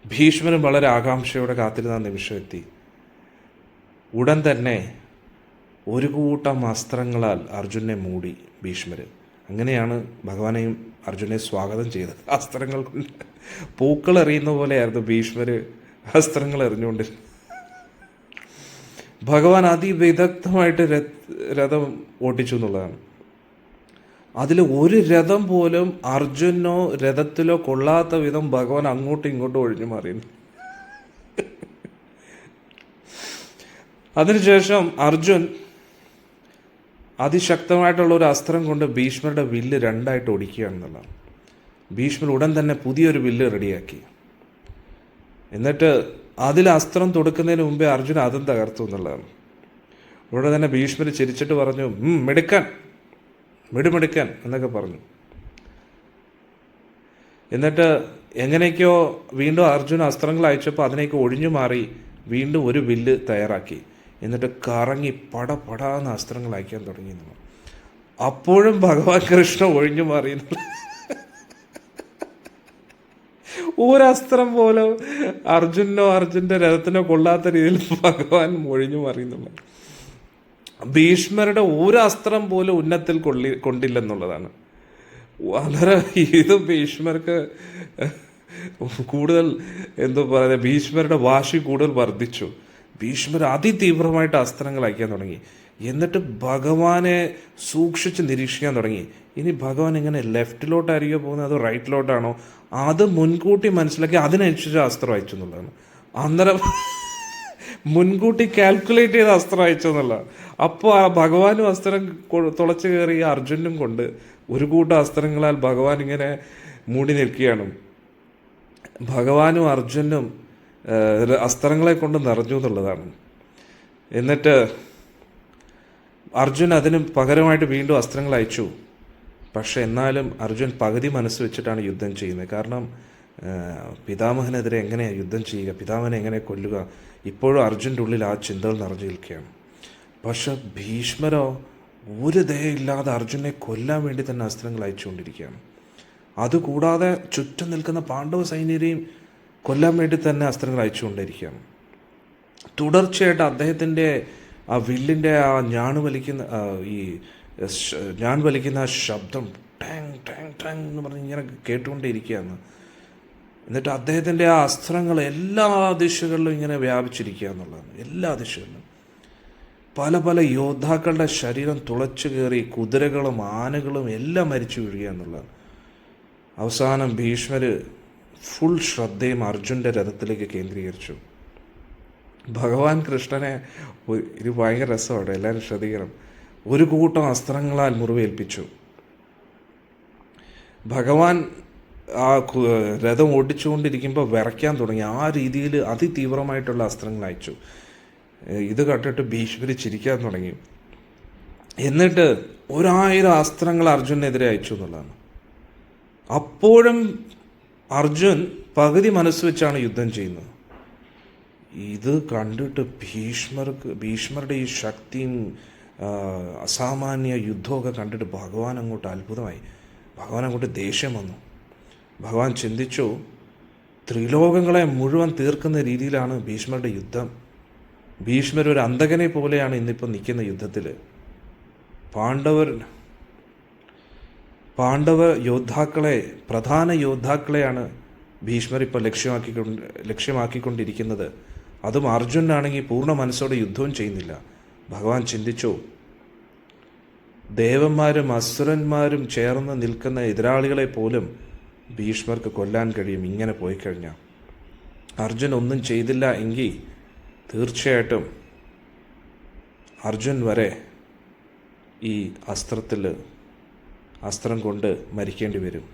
ഭീഷ്മരും വളരെ ആകാംക്ഷയോടെ കാത്തിരുന്ന നിമിഷം എത്തി. ഉടൻ തന്നെ ഒരു കൂട്ടം അസ്ത്രങ്ങളാൽ അർജുനെ മൂടി ഭീഷ്മർ. അങ്ങനെയാണ് ഭഗവാനെയും അർജുനെ സ്വാഗതം ചെയ്തത്. അസ്ത്രങ്ങൾ കൊണ്ട് പൂക്കൾ എറിയുന്ന പോലെയായിരുന്നു ഭീഷ്മർ അസ്ത്രങ്ങൾ എറിഞ്ഞുകൊണ്ടിരുന്നത്. ഭഗവാൻ അതിവിദഗ്ധമായിട്ട് രഥം ഓട്ടിച്ചു എന്നുള്ളതാണ്. അതിൽ ഒരു രഥം പോലും അർജുനോ രഥത്തിലോ കൊള്ളാത്ത വിധം ഭഗവാൻ അങ്ങോട്ടും ഇങ്ങോട്ടും ഒഴിഞ്ഞു മാറിയിരുന്നു. അതിനുശേഷം അർജുൻ അതിശക്തമായിട്ടുള്ള ഒരു അസ്ത്രം കൊണ്ട് ഭീഷ്മരുടെ വില്ല് രണ്ടായിട്ട് ഒടിക്കുകയാണെന്നുള്ളതാണ്. ഭീഷ്മർ ഉടൻ തന്നെ പുതിയൊരു വില്ല് റെഡിയാക്കി. എന്നിട്ട് അതിൽ അസ്ത്രം തൊടുക്കുന്നതിന് മുമ്പേ അർജുൻ അതും തകർത്തു എന്നുള്ളതാണ്. ഉടനെ തന്നെ ഭീഷ്മർ ചിരിച്ചിട്ട് പറഞ്ഞു, മിടുമിടുക്കൻ എന്നൊക്കെ പറഞ്ഞു. എന്നിട്ട് എങ്ങനെയൊക്കെയോ വീണ്ടും അർജുൻ അസ്ത്രങ്ങൾ അയച്ചപ്പോൾ അതിനേക്ക് ഒഴിഞ്ഞു മാറി വീണ്ടും ഒരു വില്ല് തയ്യാറാക്കി. എന്നിട്ട് കറങ്ങി പടപടാന്ന് അസ്ത്രങ്ങൾ അയക്കാൻ തുടങ്ങി. അപ്പോഴും ഭഗവാൻ കൃഷ്ണ ഒഴിഞ്ഞു മാറിയെന്നുള്ള ഒരസ്ത്രം പോലും അർജുൻ്റെ രഥത്തിനോ കൊള്ളാത്ത രീതിയിൽ ഭഗവാൻ ഒഴിഞ്ഞു മാറിയെന്നുള്ള. ഭീഷ്മരുടെ ഒരു അസ്ത്രം പോലും ഉന്നത്തിൽ കൊണ്ടില്ലെന്നുള്ളതാണ്. വളരെ ഇത് ഭീഷ്മർക്ക് കൂടുതൽ എന്തോ പറയുക, ഭീഷ്മരുടെ വാശി കൂടുതൽ വർദ്ധിച്ചു. ഭീഷ്മർ അതിതീവ്രമായിട്ട് അസ്ത്രങ്ങൾ അയക്കാൻ തുടങ്ങി. എന്നിട്ട് ഭഗവാനെ സൂക്ഷിച്ച് നിരീക്ഷിക്കാൻ തുടങ്ങി. ഇനി ഭഗവാൻ എങ്ങനെ ലെഫ്റ്റിലോട്ടായിരിക്കും പോകുന്നത്, അതോ റൈറ്റിലോട്ടാണോ, അത് മുൻകൂട്ടി മനസ്സിലാക്കി അതിനനുസരിച്ച് അസ്ത്രം അയച്ചു എന്നുള്ളതാണ്. അന്നേരം മുൻകൂട്ടി കാൽക്കുലേറ്റ് ചെയ്ത് അസ്ത്രം അയച്ചു എന്നുള്ളതാണ്. അപ്പോൾ ആ ഭഗവാനും അസ്ത്രം തുളച്ചു കയറി അർജുനും കൊണ്ട് ഒരു കൂട്ടം അസ്ത്രങ്ങളാൽ ഭഗവാൻ ഇങ്ങനെ മൂടി നിൽക്കുകയാണ്. ഭഗവാനും അർജുനും അസ്ത്രങ്ങളെ കൊണ്ട് നിറഞ്ഞു എന്നുള്ളതാണ്. എന്നിട്ട് അർജുൻ അതിന് പകരമായിട്ട് വീണ്ടും അസ്ത്രങ്ങൾ അയച്ചു. പക്ഷെ എന്നാലും അർജുൻ പകുതി മനസ്സ് വെച്ചിട്ടാണ് യുദ്ധം ചെയ്യുന്നത്. കാരണം പിതാമഹനെതിരെ എങ്ങനെയാണ് യുദ്ധം ചെയ്യുക, പിതാമഹനെ എങ്ങനെ കൊല്ലുക, ഇപ്പോഴും അർജുൻ്റെ ഉള്ളിൽ ആ ചിന്തകൾ നിറഞ്ഞു നിൽക്കുകയാണ്. പക്ഷെ ഭീഷ്മരോ ഒരു ദയയില്ലാതെ അർജുനെ കൊല്ലാൻ വേണ്ടി തന്നെ അസ്ത്രങ്ങൾ അയച്ചുകൊണ്ടിരിക്കുകയാണ്. അതുകൂടാതെ ചുറ്റും നിൽക്കുന്ന പാണ്ഡവ സൈന്യരെയും കൊല്ലാൻ വേണ്ടി തന്നെ അസ്ത്രങ്ങൾ അയച്ചുകൊണ്ടിരിക്കുകയാണ്. തുടർച്ചയായിട്ട് അദ്ദേഹത്തിൻ്റെ ആ വില്ലിൻ്റെ ആ ഞാൺ വലിക്കുന്ന ശബ്ദം ടാങ് ടാങ് ടാങ് എന്ന് പറഞ്ഞ് ഇങ്ങനെ കേട്ടുകൊണ്ടേയിരിക്കുകയാണ്. എന്നിട്ട് അദ്ദേഹത്തിൻ്റെ ആ അസ്ത്രങ്ങൾ എല്ലാ ദിശകളിലും ഇങ്ങനെ വ്യാപിച്ചിരിക്കുക എന്നുള്ളതാണ്. എല്ലാ ദിശകളിലും പല പല യോദ്ധാക്കളുടെ ശരീരം തുളച്ചു കയറി കുതിരകളും ആനകളും എല്ലാം മരിച്ചു വീഴുക എന്നുള്ളതാണ്. അവസാനം ഭീഷ്മർ ഫുൾ ശ്രദ്ധയും അർജുൻ്റെ രഥത്തിലേക്ക് കേന്ദ്രീകരിച്ചു. ഭഗവാൻ കൃഷ്ണനെ ഇത് ഭയങ്കര രസമാണ്, എല്ലാവരും ശ്രദ്ധിക്കണം. ഒരു കൂട്ടം അസ്ത്രങ്ങളാൽ മുറിവേൽപ്പിച്ചു. ഭഗവാൻ ആ രഥം ഓടിച്ചുകൊണ്ടിരിക്കുമ്പോൾ വിറയ്ക്കാൻ തുടങ്ങി. ആ രീതിയിൽ അതിതീവ്രമായിട്ടുള്ള അസ്ത്രങ്ങൾ അയച്ചു. ഇത് കണ്ടിട്ട് ഭീഷ്മർ ചിരിക്കാൻ തുടങ്ങി. എന്നിട്ട് 1000 അസ്ത്രങ്ങൾ അർജുനെതിരെ അയച്ചു എന്നുള്ളതാണ്. അപ്പോഴും അർജുൻ പകുതി മനസ്സ് വെച്ചാണ് യുദ്ധം ചെയ്യുന്നത്. ഇത് കണ്ടിട്ട് ഭീഷ്മരുടെ ഈ ശക്തിയും അസാമാന്യ യുദ്ധമൊക്കെ കണ്ടിട്ട് ഭഗവാൻ അങ്ങോട്ട് അത്ഭുതമായി. ഭഗവാൻ അങ്ങോട്ട് ദേഷ്യം വന്നു. ഭഗവാൻ ചിന്തിച്ചു, ത്രിലോകങ്ങളെ മുഴുവൻ തീർക്കുന്ന രീതിയിലാണ് ഭീഷ്മരുടെ യുദ്ധം. ഭീഷ്മർ ഒരു അന്തകനെ പോലെയാണ് ഇന്നിപ്പോൾ നിൽക്കുന്ന യുദ്ധത്തിൽ. പാണ്ഡവ യോദ്ധാക്കളെ, പ്രധാന യോദ്ധാക്കളെയാണ് ഭീഷ്മർ ഇപ്പോൾ ലക്ഷ്യമാക്കിക്കൊണ്ടിരിക്കുന്നത്. അതും അർജുനാണെങ്കിൽ പൂർണ്ണ മനസ്സോടെ യുദ്ധവും ചെയ്യുന്നില്ല. ഭഗവാൻ ചിന്തിച്ചു, ദേവന്മാരും അസുരന്മാരും ചേർന്ന് നിൽക്കുന്ന എതിരാളികളെ പോലും ഭീഷ്മർക്ക് കൊല്ലാൻ കഴിയും ഇങ്ങനെ പോയി കഴിഞ്ഞാൽ. അർജുൻ ഒന്നും ചെയ്തില്ല എങ്കിൽ തീർച്ചയായിട്ടും അർജുൻ വരെ ഈ അസ്ത്രം കൊണ്ട് മരിക്കേണ്ടി വരും.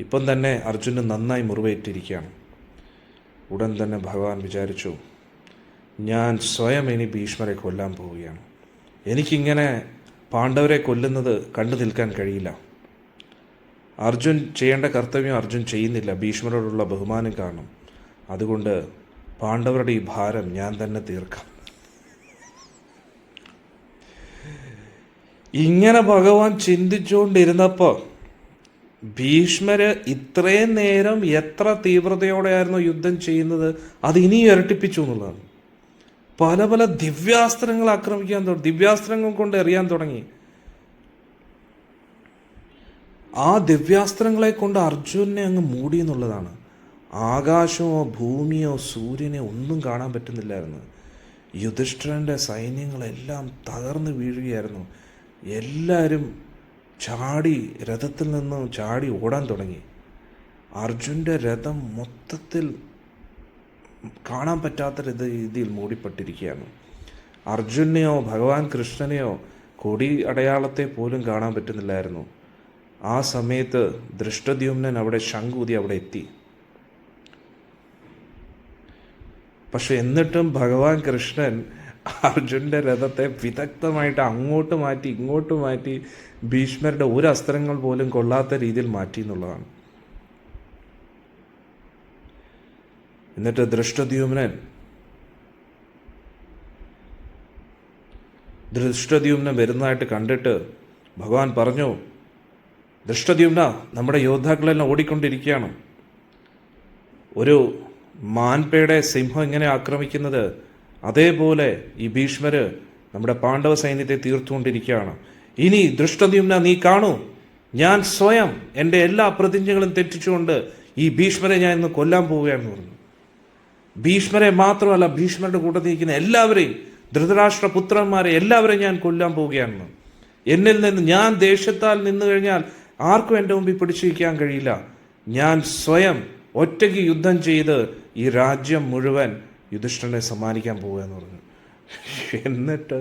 ഇപ്പം തന്നെ അർജുന് നന്നായി മുറിവേറ്റിരിക്കുകയാണ്. ഉടൻ തന്നെ ഭഗവാൻ വിചാരിച്ചു, ഞാൻ സ്വയം ഇനി ഭീഷ്മരെ കൊല്ലാൻ പോവുകയാണ്. എനിക്കിങ്ങനെ പാണ്ഡവരെ കൊല്ലുന്നത് കണ്ടു നിൽക്കാൻ കഴിയില്ല. അർജുൻ ചെയ്യേണ്ട കർത്തവ്യം അർജുൻ ചെയ്യുന്നില്ല, ഭീഷ്മരോടുള്ള ബഹുമാനം കാരണം. അതുകൊണ്ട് പാണ്ഡവരുടെ ഈ ഭാരം ഞാൻ തന്നെ തീർക്കാം. ഇങ്ങനെ ഭഗവാൻ ചിന്തിച്ചുകൊണ്ടിരുന്നപ്പോൾ ഭീഷ്മര് ഇത്രയും നേരം എത്ര തീവ്രതയോടെയായിരുന്നു യുദ്ധം ചെയ്യുന്നത്, അത് ഇനി ഇരട്ടിപ്പിച്ചു എന്നുള്ളതാണ്. പല പല ദിവ്യാസ്ത്രങ്ങൾ ആക്രമിക്കാൻ തുടങ്ങി, ദിവ്യാസ്ത്രങ്ങൾ കൊണ്ട് എറിയാൻ തുടങ്ങി. ആ ദിവ്യാസ്ത്രങ്ങളെ കൊണ്ട് അർജുനെ അങ്ങ് മൂടി എന്നുള്ളതാണ്. ആകാശമോ ഭൂമിയോ സൂര്യനെ ഒന്നും കാണാൻ പറ്റുന്നില്ലായിരുന്നു. യുധിഷ്ഠിരൻ്റെ സൈന്യങ്ങളെല്ലാം തകർന്നു വീഴുകയായിരുന്നു. എല്ലാവരും രഥത്തിൽ നിന്നും ചാടി ഓടാൻ തുടങ്ങി. അർജുൻ്റെ രഥം മൊത്തത്തിൽ കാണാൻ പറ്റാത്ത രീതിയിൽ മൂടിപ്പെട്ടിരിക്കുകയാണ്. അർജുനെയോ ഭഗവാൻ കൃഷ്ണനെയോ കൊടി അടയാളത്തെ പോലും കാണാൻ പറ്റുന്നില്ലായിരുന്നു. ആ സമയത്ത് ദൃഷ്ടദ്യുമ്നൻ അവിടെ ശംഖൂതി അവിടെ എത്തി. പക്ഷെ എന്നിട്ടും ഭഗവാൻ കൃഷ്ണൻ അർജുൻ്റെ രഥത്തെ വിദഗ്ധമായിട്ട് അങ്ങോട്ട് മാറ്റി ഇങ്ങോട്ട് മാറ്റി ഭീഷ്മരുടെ ഒരു അസ്ത്രങ്ങൾ പോലും കൊള്ളാത്ത രീതിയിൽ മാറ്റി എന്നുള്ളതാണ്. എന്നിട്ട് ദൃഷ്ടദ്യുമ്നൻ വരുന്നതായിട്ട് കണ്ടിട്ട് ഭഗവാൻ പറഞ്ഞു, ദൃഷ്ടദ്യുമ്ന, നമ്മുടെ യോദ്ധാക്കളെല്ലാം ഓടിക്കൊണ്ടിരിക്കുകയാണ്. ഒരു മാൻപേടെ സിംഹം ഇങ്ങനെ ആക്രമിക്കുന്നത് അതേപോലെ ഈ ഭീഷ്മര് നമ്മുടെ പാണ്ഡവ സൈന്യത്തെ തീർത്തുകൊണ്ടിരിക്കുകയാണ്. ഇനി ദൃഷ്ടദ്യുമ്ന നീ കാണൂ, ഞാൻ സ്വയം എൻ്റെ എല്ലാ പ്രതിജ്ഞകളും തെറ്റിച്ചുകൊണ്ട് ഈ ഭീഷ്മരെ ഞാൻ ഇന്ന് കൊല്ലാൻ പോവുകയാണെന്ന് പറഞ്ഞു. ഭീഷ്മരെ മാത്രമല്ല, ഭീഷ്മരുടെ കൂട്ടത്തിൽ നിൽക്കുന്ന എല്ലാവരെയും, ധൃതരാഷ്ട്ര പുത്രന്മാരെ എല്ലാവരെയും ഞാൻ കൊല്ലാൻ പോവുകയാണെന്ന്. എന്നിൽ നിന്ന് ഞാൻ ദേഷ്യത്താൽ നിന്നു കഴിഞ്ഞാൽ ആർക്കും എൻ്റെ മുമ്പിൽ പിടിച്ചിരിക്കാൻ കഴിയില്ല. ഞാൻ സ്വയം ഒറ്റയ്ക്ക് യുദ്ധം ചെയ്ത് ഈ രാജ്യം മുഴുവൻ യുധിഷ്ഠിരനെ സമ്മാനിക്കാൻ പോവുക എന്ന് പറഞ്ഞു. എന്നിട്ട്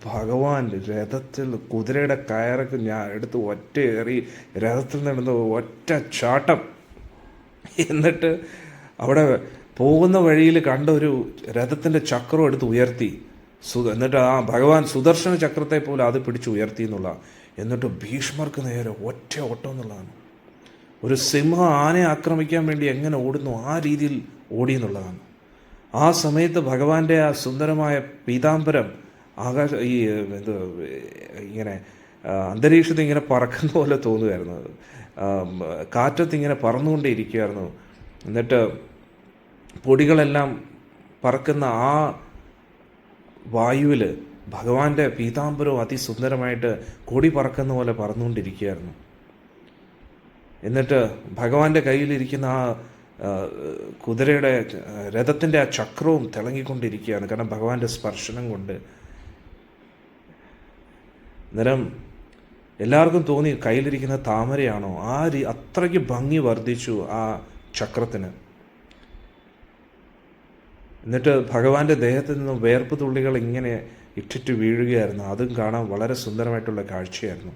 ഭഗവാൻ രഥത്തിൽ കുതിരയുടെ കയറൊക്കെ ഞാൻ എടുത്ത് ഒറ്റയേറി രഥത്തിൽ നടന്ന് ഒറ്റ ചാട്ടം. എന്നിട്ട് അവിടെ പോകുന്ന വഴിയിൽ കണ്ട ഒരു രഥത്തിൻ്റെ ചക്രം എടുത്ത് ഉയർത്തി. എന്നിട്ട് ആ ഭഗവാൻ സുദർശന ചക്രത്തെ പോലെ അത് പിടിച്ച് ഉയർത്തി എന്നുള്ള. എന്നിട്ട് ഭീഷ്മർക്ക് നേരെ ഒറ്റ ഓട്ടം എന്നുള്ളതാണ്. ഒരു സിംഹം ആനയെ ആക്രമിക്കാൻ വേണ്ടി എങ്ങനെ ഓടുന്നു ആ രീതിയിൽ ഓടി എന്നുള്ളതാണ്. ആ സമയത്ത് ഭഗവാന്റെ ആ സുന്ദരമായ പീതാംബരം ഇങ്ങനെ അന്തരീക്ഷത്തിൽ ഇങ്ങനെ പറക്കുന്ന പോലെ തോന്നുമായിരുന്നു. കാറ്റത്തിങ്ങനെ പറന്നുകൊണ്ടേയിരിക്കുകയായിരുന്നു. എന്നിട്ട് പൊടികളെല്ലാം പറക്കുന്ന ആ വായുവിൽ ഭഗവാന്റെ പീതാംബരവും അതിസുന്ദരമായിട്ട് കൊടി പറക്കുന്ന പോലെ പറന്നുകൊണ്ടിരിക്കുകയായിരുന്നു. എന്നിട്ട് ഭഗവാന്റെ കയ്യിലിരിക്കുന്ന ആ കുതിരയുടെ രഥത്തിൻ്റെ ആ ചക്രവും തിളങ്ങിക്കൊണ്ടിരിക്കുകയാണ്, കാരണം ഭഗവാന്റെ സ്പർശനം കൊണ്ട്. അന്നേരം എല്ലാവർക്കും തോന്നി കയ്യിലിരിക്കുന്ന താമരയാണോ. അത്രയ്ക്ക് ഭംഗി വർദ്ധിച്ചു ആ ചക്രത്തിന്. എന്നിട്ട് ഭഗവാന്റെ ദേഹത്തിൽ നിന്നും വേർപ്പ് തുള്ളികൾ ഇങ്ങനെ ഇട്ടിട്ട് വീഴുകയായിരുന്നു. അതും കാണാൻ വളരെ സുന്ദരമായിട്ടുള്ള കാഴ്ചയായിരുന്നു.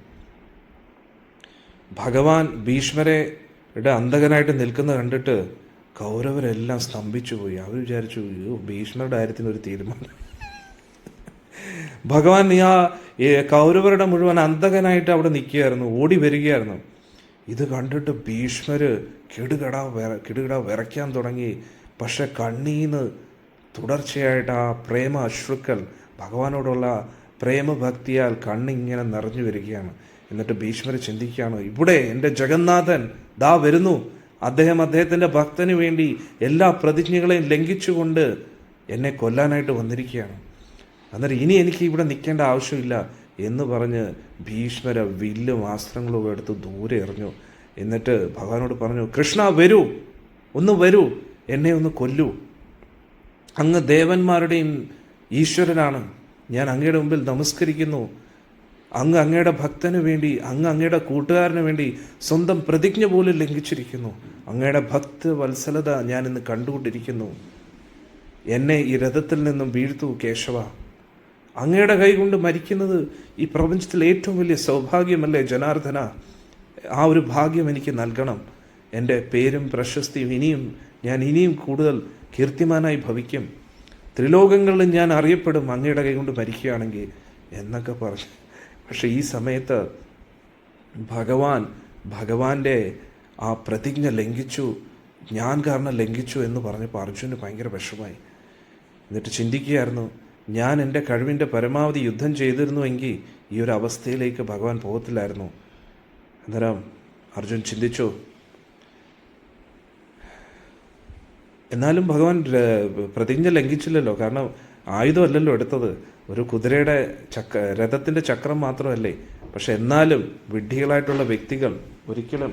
ഭഗവാൻ ഭീഷ്മരുടെ അന്തകനായിട്ട് നിൽക്കുന്നത് കണ്ടിട്ട് കൗരവരെല്ലാം സ്തംഭിച്ചു പോയി. അവർ വിചാരിച്ചു, അയ്യോ, ഭീഷ്മരുടെ കാര്യത്തിനൊരു തീരുമാനം. ഭഗവാൻ കൗരവരുടെ മുഴുവൻ അന്തകനായിട്ട് അവിടെ നിൽക്കുകയായിരുന്നു, ഓടി വരികയായിരുന്നു. ഇത് കണ്ടിട്ട് ഭീഷ്മര് കിടുകിട വിറയ്ക്കാൻ തുടങ്ങി. പക്ഷെ കണ്ണീന്ന് തുടർച്ചയായിട്ട് ആ പ്രേമ അശ്രുക്കൾ, ഭഗവാനോടുള്ള പ്രേമഭക്തിയാൽ കണ്ണിങ്ങനെ നിറഞ്ഞു വരികയാണ്. എന്നിട്ട് ഭീഷ്മര് ചിന്തിക്കുകയാണ്, ഇവിടെ എൻ്റെ ജഗന്നാഥൻ ദാ വരുന്നു. അദ്ദേഹത്തിൻ്റെ ഭക്തന് വേണ്ടി എല്ലാ പ്രതിജ്ഞകളെയും ലംഘിച്ചുകൊണ്ട് എന്നെ കൊല്ലാനായിട്ട് വന്നിരിക്കുകയാണ്. അന്നേരം ഇനി എനിക്ക് ഇവിടെ നിൽക്കേണ്ട ആവശ്യമില്ല എന്ന് പറഞ്ഞ് ഭീഷ്മര വില്ലും അസ്ത്രങ്ങളും എടുത്ത് ദൂരെ എറിഞ്ഞു. എന്നിട്ട് ഭഗവാനോട് പറഞ്ഞു, കൃഷ്ണ വരൂ, ഒന്ന് വരൂ, എന്നെ ഒന്ന് കൊല്ലൂ. അങ്ങ് ദേവന്മാരുടെയും ഈശ്വരനാണ്. ഞാൻ അങ്ങയുടെ മുമ്പിൽ നമസ്കരിക്കുന്നു. അങ്ങ് അങ്ങയുടെ ഭക്തന് വേണ്ടി, അങ്ങ് അങ്ങയുടെ കൂട്ടുകാരന് വേണ്ടി സ്വന്തം പ്രതിജ്ഞ പോലും ലംഘിച്ചിരിക്കുന്നു. അങ്ങയുടെ ഭക്ത വത്സലത ഞാൻ ഇന്ന് കണ്ടുകൊണ്ടിരിക്കുന്നു. എന്നെ ഈ രഥത്തിൽ നിന്നും വീഴ്ത്തൂ കേശവ. അങ്ങയുടെ കൈ കൊണ്ട് മരിക്കുന്നത് ഈ പ്രപഞ്ചത്തിൽ ഏറ്റവും വലിയ സൗഭാഗ്യമല്ലേ ജനാർദ്ദന? ആ ഒരു ഭാഗ്യം എനിക്ക് നൽകണം. എൻ്റെ പേരും പ്രശസ്തിയും ഞാൻ ഇനിയും കൂടുതൽ കീർത്തിമാനായി ഭവിക്കും. ത്രിലോകങ്ങളിലും ഞാൻ അറിയപ്പെടും അങ്ങയുടെ കൈ കൊണ്ട് മരിക്കുകയാണെങ്കിൽ എന്നൊക്കെ പറഞ്ഞു. പക്ഷെ ഈ സമയത്ത് ഭഗവാന്റെ ആ പ്രതിജ്ഞ ലംഘിച്ചു, ഞാൻ കാരണം ലംഘിച്ചു എന്ന് പറഞ്ഞപ്പോൾ അർജുന് ഭയങ്കര വിഷമായി. എന്നിട്ട് ചിന്തിക്കുകയായിരുന്നു, ഞാൻ എൻ്റെ കഴിവിൻ്റെ പരമാവധി യുദ്ധം ചെയ്തിരുന്നുവെങ്കിൽ ഈ ഒരു അവസ്ഥയിലേക്ക് ഭഗവാൻ പോകത്തില്ലായിരുന്നു. അന്നേരം അർജുൻ ചിന്തിച്ചു. എന്നാലും ഭഗവാൻ പ്രതിജ്ഞ ലംഘിച്ചില്ലല്ലോ. കാരണം ആയുധമല്ലല്ലോ എടുത്തത്, ഒരു കുതിരയുടെ രഥത്തിൻ്റെ ചക്രം മാത്രമല്ലേ. പക്ഷെ എന്നാലും വിഡ്ഢികളായിട്ടുള്ള വ്യക്തികൾ ഒരിക്കലും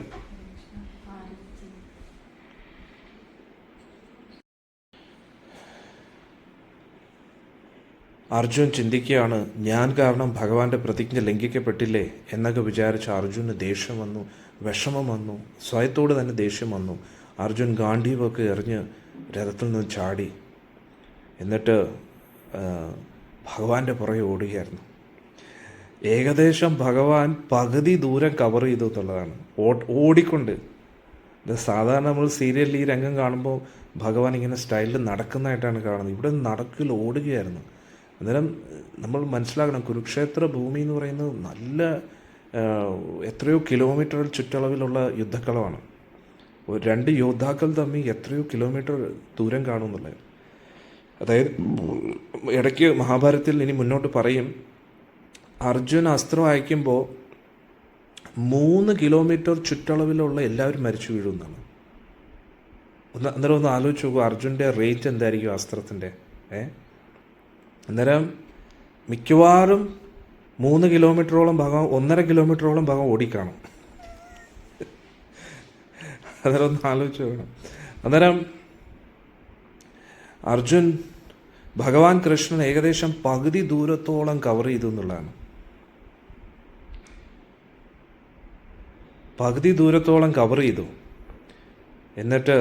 അർജുൻ ചിന്തിക്കുകയാണ്, ഞാൻ കാരണം ഭഗവാന്റെ പ്രതിജ്ഞ ലംഘിക്കപ്പെട്ടില്ലേ എന്നൊക്കെ വിചാരിച്ച അർജുന് ദേഷ്യം വന്നു, വിഷമം വന്നു, സ്വയത്തോട് തന്നെ ദേഷ്യം വന്നു. അർജുൻ ഗാന്ധീവൊക്കെ എറിഞ്ഞ് രഥത്തിൽ നിന്ന് ചാടി. എന്നിട്ട് ഭഗവാന്റെ പുറകെ ഓടുകയായിരുന്നു. ഏകദേശം ഭഗവാൻ പകുതി ദൂരം കവർ ചെയ്തു എന്നുള്ളതാണ്, ഓടിക്കൊണ്ട്. ഇത് സാധാരണ നമ്മൾ സീരിയലിൽ ഈ രംഗം കാണുമ്പോൾ ഭഗവാൻ ഇങ്ങനെ സ്റ്റൈലിൽ നടക്കുന്നതായിട്ടാണ് കാണുന്നത്. ഇവിടെ നടക്കിൽ ഓടുകയായിരുന്നു. അന്നേരം നമ്മൾ മനസ്സിലാക്കണം, കുരുക്ഷേത്ര ഭൂമി എന്ന് പറയുന്നത് നല്ല എത്രയോ കിലോമീറ്റർ ചുറ്റളവിലുള്ള യുദ്ധക്കളമാണ്. രണ്ട് യോദ്ധാക്കൾ തമ്മിൽ എത്രയോ കിലോമീറ്റർ ദൂരം കാണുമെന്നുള്ളത്. അതായത് ഇടയ്ക്ക് മഹാഭാരതത്തിൽ ഇനി മുന്നോട്ട് പറയും, അർജുൻ അസ്ത്രം അയക്കുമ്പോൾ 3 കിലോമീറ്റർ ചുറ്റളവിലുള്ള എല്ലാവരും മരിച്ചു വീഴുമെന്നാണ്. അന്നേരം ഒന്ന് ആലോചിച്ച് നോക്കൂ, അർജുൻ്റെ റേഞ്ച് എന്തായിരിക്കും അസ്ത്രത്തിൻ്റെ. അന്നേരം മിക്കവാറും 3 കിലോമീറ്ററോളം ഭാഗം, 1.5 കിലോമീറ്ററോളം ഭാഗം ഓടിക്കാണും. അന്നേരം ഒന്ന് ആലോചിച്ച് നോക്കണം. അന്നേരം അർജുൻ ഭഗവാൻ കൃഷ്ണൻ ഏകദേശം പകുതി ദൂരത്തോളം കവർ ചെയ്തു എന്നുള്ളതാണ്. പകുതി ദൂരത്തോളം കവർ ചെയ്തു. എന്നിട്ട്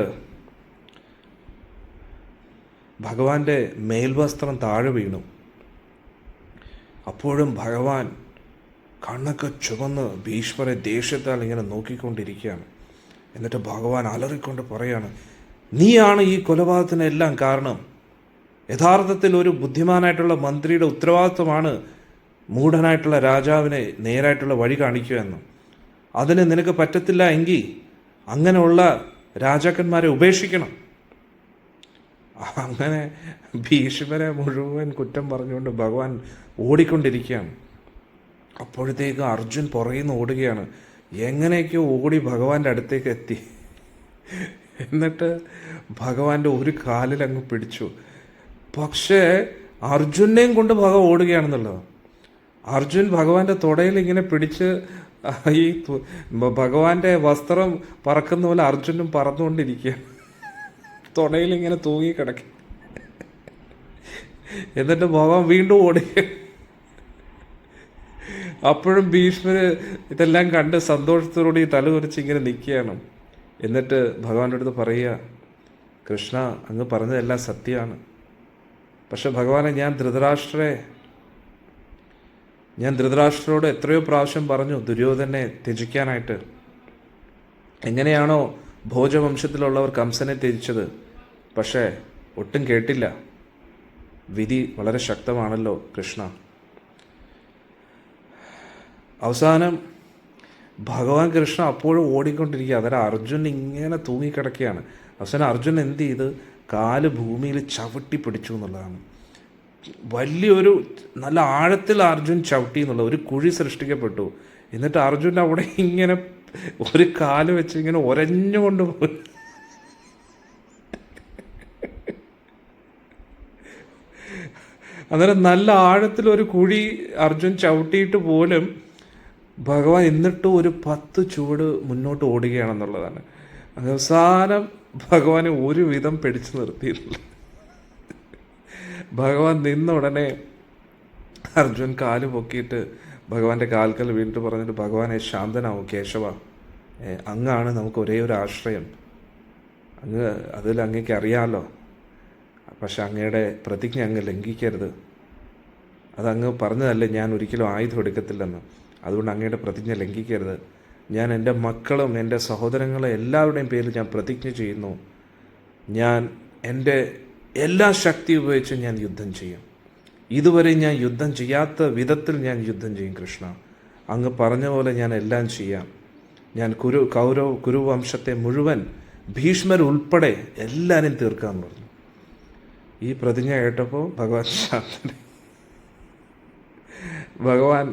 ഭഗവാന്റെ മേൽവസ്ത്രം താഴെ വീണു. അപ്പോഴും ഭഗവാൻ കണ്ണൊക്കെ ചുവന്ന് ഭീഷ്മരെ ദേഷ്യത്താൽ ഇങ്ങനെ നോക്കിക്കൊണ്ടിരിക്കുകയാണ്. എന്നിട്ട് ഭഗവാൻ അലറിക്കൊണ്ട് പറയാണ്, നീയാണ് ഈ കൊലപാതകത്തിനെല്ലാം കാരണം. യഥാർത്ഥത്തിൽ ഒരു ബുദ്ധിമാനായിട്ടുള്ള മന്ത്രിയുടെ ഉത്തരവാദിത്വമാണ് മൂഢനായിട്ടുള്ള രാജാവിനെ നേരായിട്ടുള്ള വഴി കാണിക്കുക എന്ന്. അതിന് നിനക്ക് പറ്റത്തില്ല എങ്കിൽ അങ്ങനെയുള്ള രാജാക്കന്മാരെ ഉപേക്ഷിക്കണം. അങ്ങനെ ഭീഷ്മരെ മുഴുവൻ കുറ്റം പറഞ്ഞുകൊണ്ട് ഭഗവാൻ ഓടിക്കൊണ്ടിരിക്കുകയാണ്. അപ്പോഴത്തേക്ക് അർജുൻ പുറകിൽ നിന്ന് ഓടുകയാണ്. എങ്ങനെയൊക്കെയോ ഓടി ഭഗവാന്റെ അടുത്തേക്ക് എത്തി. എന്നിട്ട് ഭഗവാന്റെ ഒരു കാലിൽ അങ്ങ് പിടിച്ചു. പക്ഷേ അർജുനെയും കൊണ്ട് ഭഗവാൻ ഓടുകയാണെന്നുള്ളത്. അർജുൻ ഭഗവാന്റെ തുടയിൽ ഇങ്ങനെ പിടിച്ച് ഈ ഭഗവാന്റെ വസ്ത്രം പറക്കുന്ന പോലെ അർജുനും പറന്നുകൊണ്ടിരിക്കുകയാണ്. തുടയിൽ ഇങ്ങനെ തൂങ്ങി കിടക്കി. എന്നിട്ട് ഭഗവാൻ വീണ്ടും ഓടുക. അപ്പോഴും ഭീഷ്മര് ഇതെല്ലാം കണ്ട് സന്തോഷത്തോടെ തല കുറിച്ച് ഇങ്ങനെ നിൽക്കുകയാണ്. എന്നിട്ട് ഭഗവാന്റെ അടുത്ത് പറയുക, കൃഷ്ണ, അങ്ങ് പറഞ്ഞതെല്ലാം സത്യമാണ്. പക്ഷെ ഭഗവാനെ, ഞാൻ ധൃതരാഷ്ട്രരോട് എത്രയോ പ്രാവശ്യം പറഞ്ഞു ദുര്യോധനെ ത്യജിക്കാനായിട്ട്. എങ്ങനെയാണോ ഭോജവംശത്തിലുള്ളവർ കംസനെ ത്യജിച്ചത്, പക്ഷേ ഒട്ടും കേട്ടില്ല. വിധി വളരെ ശക്തമാണല്ലോ കൃഷ്ണ. അവസാനം ഭഗവാൻ കൃഷ്ണ അപ്പോഴും ഓടിക്കൊണ്ടിരിക്കുക. അന്നേരം അർജുൻ ഇങ്ങനെ തൂങ്ങിക്കിടക്കുകയാണ്. അവസാനം അർജുൻ എന്ത് ചെയ്ത് കാല് ഭൂമിയിൽ ചവിട്ടി പിടിച്ചു എന്നുള്ളതാണ്. വലിയൊരു നല്ല ആഴത്തിൽ അർജുൻ ചവിട്ടി എന്നുള്ള ഒരു കുഴി സൃഷ്ടിക്കപ്പെട്ടു. എന്നിട്ട് അർജുൻ അവിടെ ഇങ്ങനെ ഒരു കാല് വെച്ച് ഇങ്ങനെ ഒരഞ്ഞുകൊണ്ട് പോയി. അന്നേരം നല്ല ആഴത്തിലൊരു കുഴി അർജുൻ ചവിട്ടിയിട്ട് പോലും ഭഗവാൻ എന്നിട്ട് ഒരു 10 ചുവട് മുന്നോട്ട് ഓടുകയാണെന്നുള്ളതാണ്. അവസാനം ഭഗവാനെ ഒരുവിധം പിടിച്ചു നിർത്തിയിട്ടില്ല. ഭഗവാൻ നിന്ന ഉടനെ അർജുൻ കാല് പൊക്കിയിട്ട് ഭഗവാന്റെ കാൽക്കൽ വീണിട്ട് പറഞ്ഞിട്ട്, ഭഗവാനെ ശാന്തനാവും കേശവ, അങ്ങാണ് നമുക്ക് ഒരേ ഒരു ആശ്രയം, അങ്ങ് അതിൽ അങ്ങേക്ക് അറിയാമല്ലോ, പക്ഷെ അങ്ങയുടെ പ്രതിജ്ഞ അങ്ങ് ലംഘിക്കരുത്. അതങ്ങ് പറഞ്ഞതല്ലേ ഞാൻ ഒരിക്കലും ആയുധം എടുക്കത്തില്ലെന്ന്. അതുകൊണ്ട് അങ്ങയുടെ പ്രതിജ്ഞ ലംഘിക്കരുത്. ഞാൻ എൻ്റെ മക്കളും എൻ്റെ സഹോദരങ്ങളും എല്ലാവരുടെയും പേരിൽ ഞാൻ പ്രതിജ്ഞ ചെയ്യുന്നു, ഞാൻ എൻ്റെ എല്ലാ ശക്തി ഉപയോഗിച്ച് ഞാൻ യുദ്ധം ചെയ്യും. ഇതുവരെ ഞാൻ യുദ്ധം ചെയ്യാത്ത വിധത്തിൽ ഞാൻ യുദ്ധം ചെയ്യും കൃഷ്ണ. അങ്ങ് പറഞ്ഞ പോലെ ഞാൻ എല്ലാം ചെയ്യാം. ഞാൻ കുരുവംശത്തെ മുഴുവൻ ഭീഷ്മരുൾപ്പെടെ എല്ലാവരും തീർക്കാമെന്ന് പറഞ്ഞു. ഈ പ്രതിജ്ഞ കേട്ടപ്പോൾ ഭഗവാൻ ശാന്തനായി. ഭഗവാൻ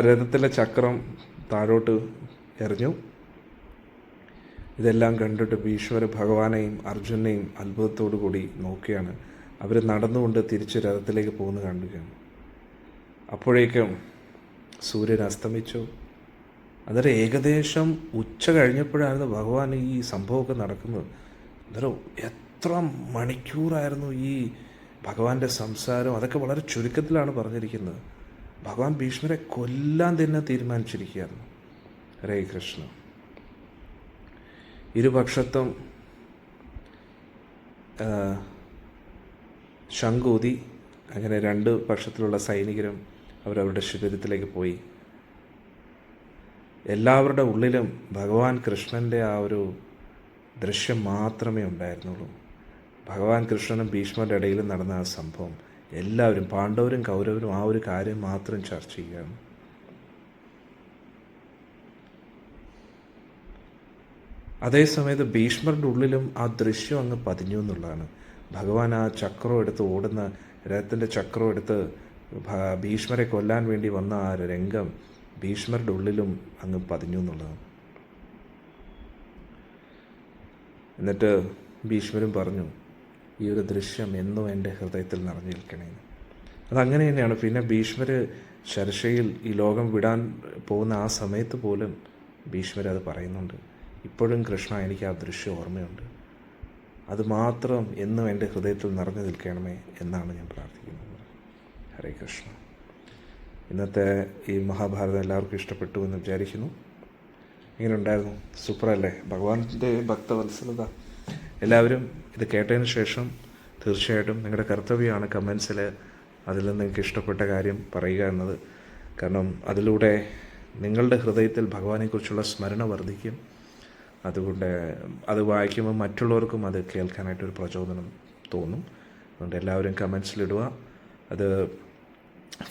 രഥത്തിലെ ചക്രം താഴോട്ട് എറിഞ്ഞു. ഇതെല്ലാം കണ്ടിട്ട് ഭീഷ്മർ ഭഗവാനെയും അർജുനെയും അത്ഭുതത്തോടു കൂടി നോക്കുകയാണ്. അവർ നടന്നുകൊണ്ട് തിരിച്ച് രഥത്തിലേക്ക് പോകുന്ന കാണുകയാണ്. അപ്പോഴേക്കും സൂര്യൻ അസ്തമിച്ചു. അന്നേരം ഏകദേശം ഉച്ച കഴിഞ്ഞപ്പോഴായിരുന്നു ഭഗവാൻ ഈ സംഭവമൊക്കെ നടക്കുന്നത്. അന്നേരം എത്ര മണിക്കൂറായിരുന്നു ഈ ഭഗവാന്റെ സംസാരം. അതൊക്കെ വളരെ ചുരുക്കത്തിലാണ് പറഞ്ഞിരിക്കുന്നത്. ഭഗവാൻ ഭീഷ്മരെ കൊല്ലാൻ തന്നെ തീരുമാനിച്ചിരിക്കുകയായിരുന്നു. ഹരേ കൃഷ്ണ. ഇരുപക്ഷത്തും ശംഖൂതി. അങ്ങനെ 2 പക്ഷത്തിലുള്ള സൈനികരും അവരവരുടെ ശിബിരത്തിലേക്ക് പോയി. എല്ലാവരുടെ ഉള്ളിലും ഭഗവാൻ കൃഷ്ണൻ്റെ ആ ഒരു ദൃശ്യം മാത്രമേ ഉണ്ടായിരുന്നുള്ളൂ. ഭഗവാൻ കൃഷ്ണനും ഭീഷ്മരുടെ ഇടയിൽ നടന്ന ആ സംഭവം എല്ലാവരും, പാണ്ഡവരും കൗരവരും, ആ ഒരു കാര്യം മാത്രം ചർച്ച ചെയ്യുകയാണ്. അതേസമയത്ത് ഭീഷ്മരുടെ ഉള്ളിലും ആ ദൃശ്യം അങ്ങ് പതിഞ്ഞു എന്നുള്ളതാണ്. ഭഗവാൻ ആ ചക്രം എടുത്ത് ഓടുന്ന രഥത്തിൻ്റെ ചക്രം എടുത്ത് ഭീഷ്മരെ കൊല്ലാൻ വേണ്ടി വന്ന ആ രംഗം ഭീഷ്മരുടെ ഉള്ളിലും അങ്ങ് പതിഞ്ഞു എന്നുള്ളതാണ്. എന്നിട്ട് ഭീഷ്മരും പറഞ്ഞു, ഈ ഒരു ദൃശ്യം എന്നും എൻ്റെ ഹൃദയത്തിൽ നിറഞ്ഞു നിൽക്കണേ. അതങ്ങനെ തന്നെയാണ്. പിന്നെ ഭീഷ്മർ ശർഷയിൽ ഈ ലോകം വിടാൻ പോകുന്ന ആ സമയത്ത് പോലും ഭീഷ്മർ അത് പറയുന്നുണ്ട്, ഇപ്പോഴും കൃഷ്ണ എനിക്ക് ആ ദൃശ്യം ഓർമ്മയുണ്ട്, അത് മാത്രം എന്നും എൻ്റെ ഹൃദയത്തിൽ നിറഞ്ഞു നിൽക്കണമേ എന്നാണ് ഞാൻ പ്രാർത്ഥിക്കുന്നത്. ഹരേ കൃഷ്ണ. ഇന്നത്തെ ഈ മഹാഭാരതം എല്ലാവർക്കും ഇഷ്ടപ്പെട്ടു എന്ന് വിചാരിക്കുന്നു. ഇങ്ങനെ ഉണ്ടായിരുന്നു, സൂപ്പറല്ലേ? ഭഗവാന്റെ ഭക്തവത്സലത. എല്ലാവരും ഇത് കേട്ടതിന് ശേഷം തീർച്ചയായിട്ടും നിങ്ങളുടെ കർത്തവ്യമാണ് കമൻസിൽ അതിൽ നിന്ന് നിങ്ങൾക്ക് ഇഷ്ടപ്പെട്ട കാര്യം പറയുക എന്നത്. കാരണം അതിലൂടെ നിങ്ങളുടെ ഹൃദയത്തിൽ ഭഗവാനെക്കുറിച്ചുള്ള സ്മരണ വർദ്ധിക്കും. അതുകൊണ്ട് അത് വായിക്കുമ്പോൾ മറ്റുള്ളവർക്കും അത് കേൾക്കാനായിട്ടൊരു പ്രചോദനം തോന്നും. അതുകൊണ്ട് എല്ലാവരും കമൻസിലിടുക. അത്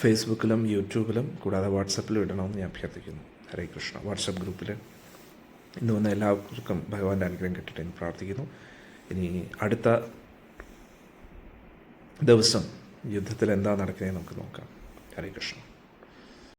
ഫേസ്ബുക്കിലും യൂട്യൂബിലും കൂടാതെ വാട്സപ്പിലും ഇടണമെന്ന് ഞാൻ അഭ്യർത്ഥിക്കുന്നു. ഹരേ കൃഷ്ണ. വാട്സപ്പ് ഗ്രൂപ്പിൽ ഇന്ന് വന്ന എല്ലാവർക്കും ഭഗവാന്റെ അനുഗ്രഹം കിട്ടട്ടെ എന്ന് പ്രാർത്ഥിക്കുന്നു. ഇനി അടുത്ത ദിവസം യുദ്ധത്തിൽ എന്താ നടക്കുന്നത് നമുക്ക് നോക്കാം. ഹരേ കൃഷ്ണ.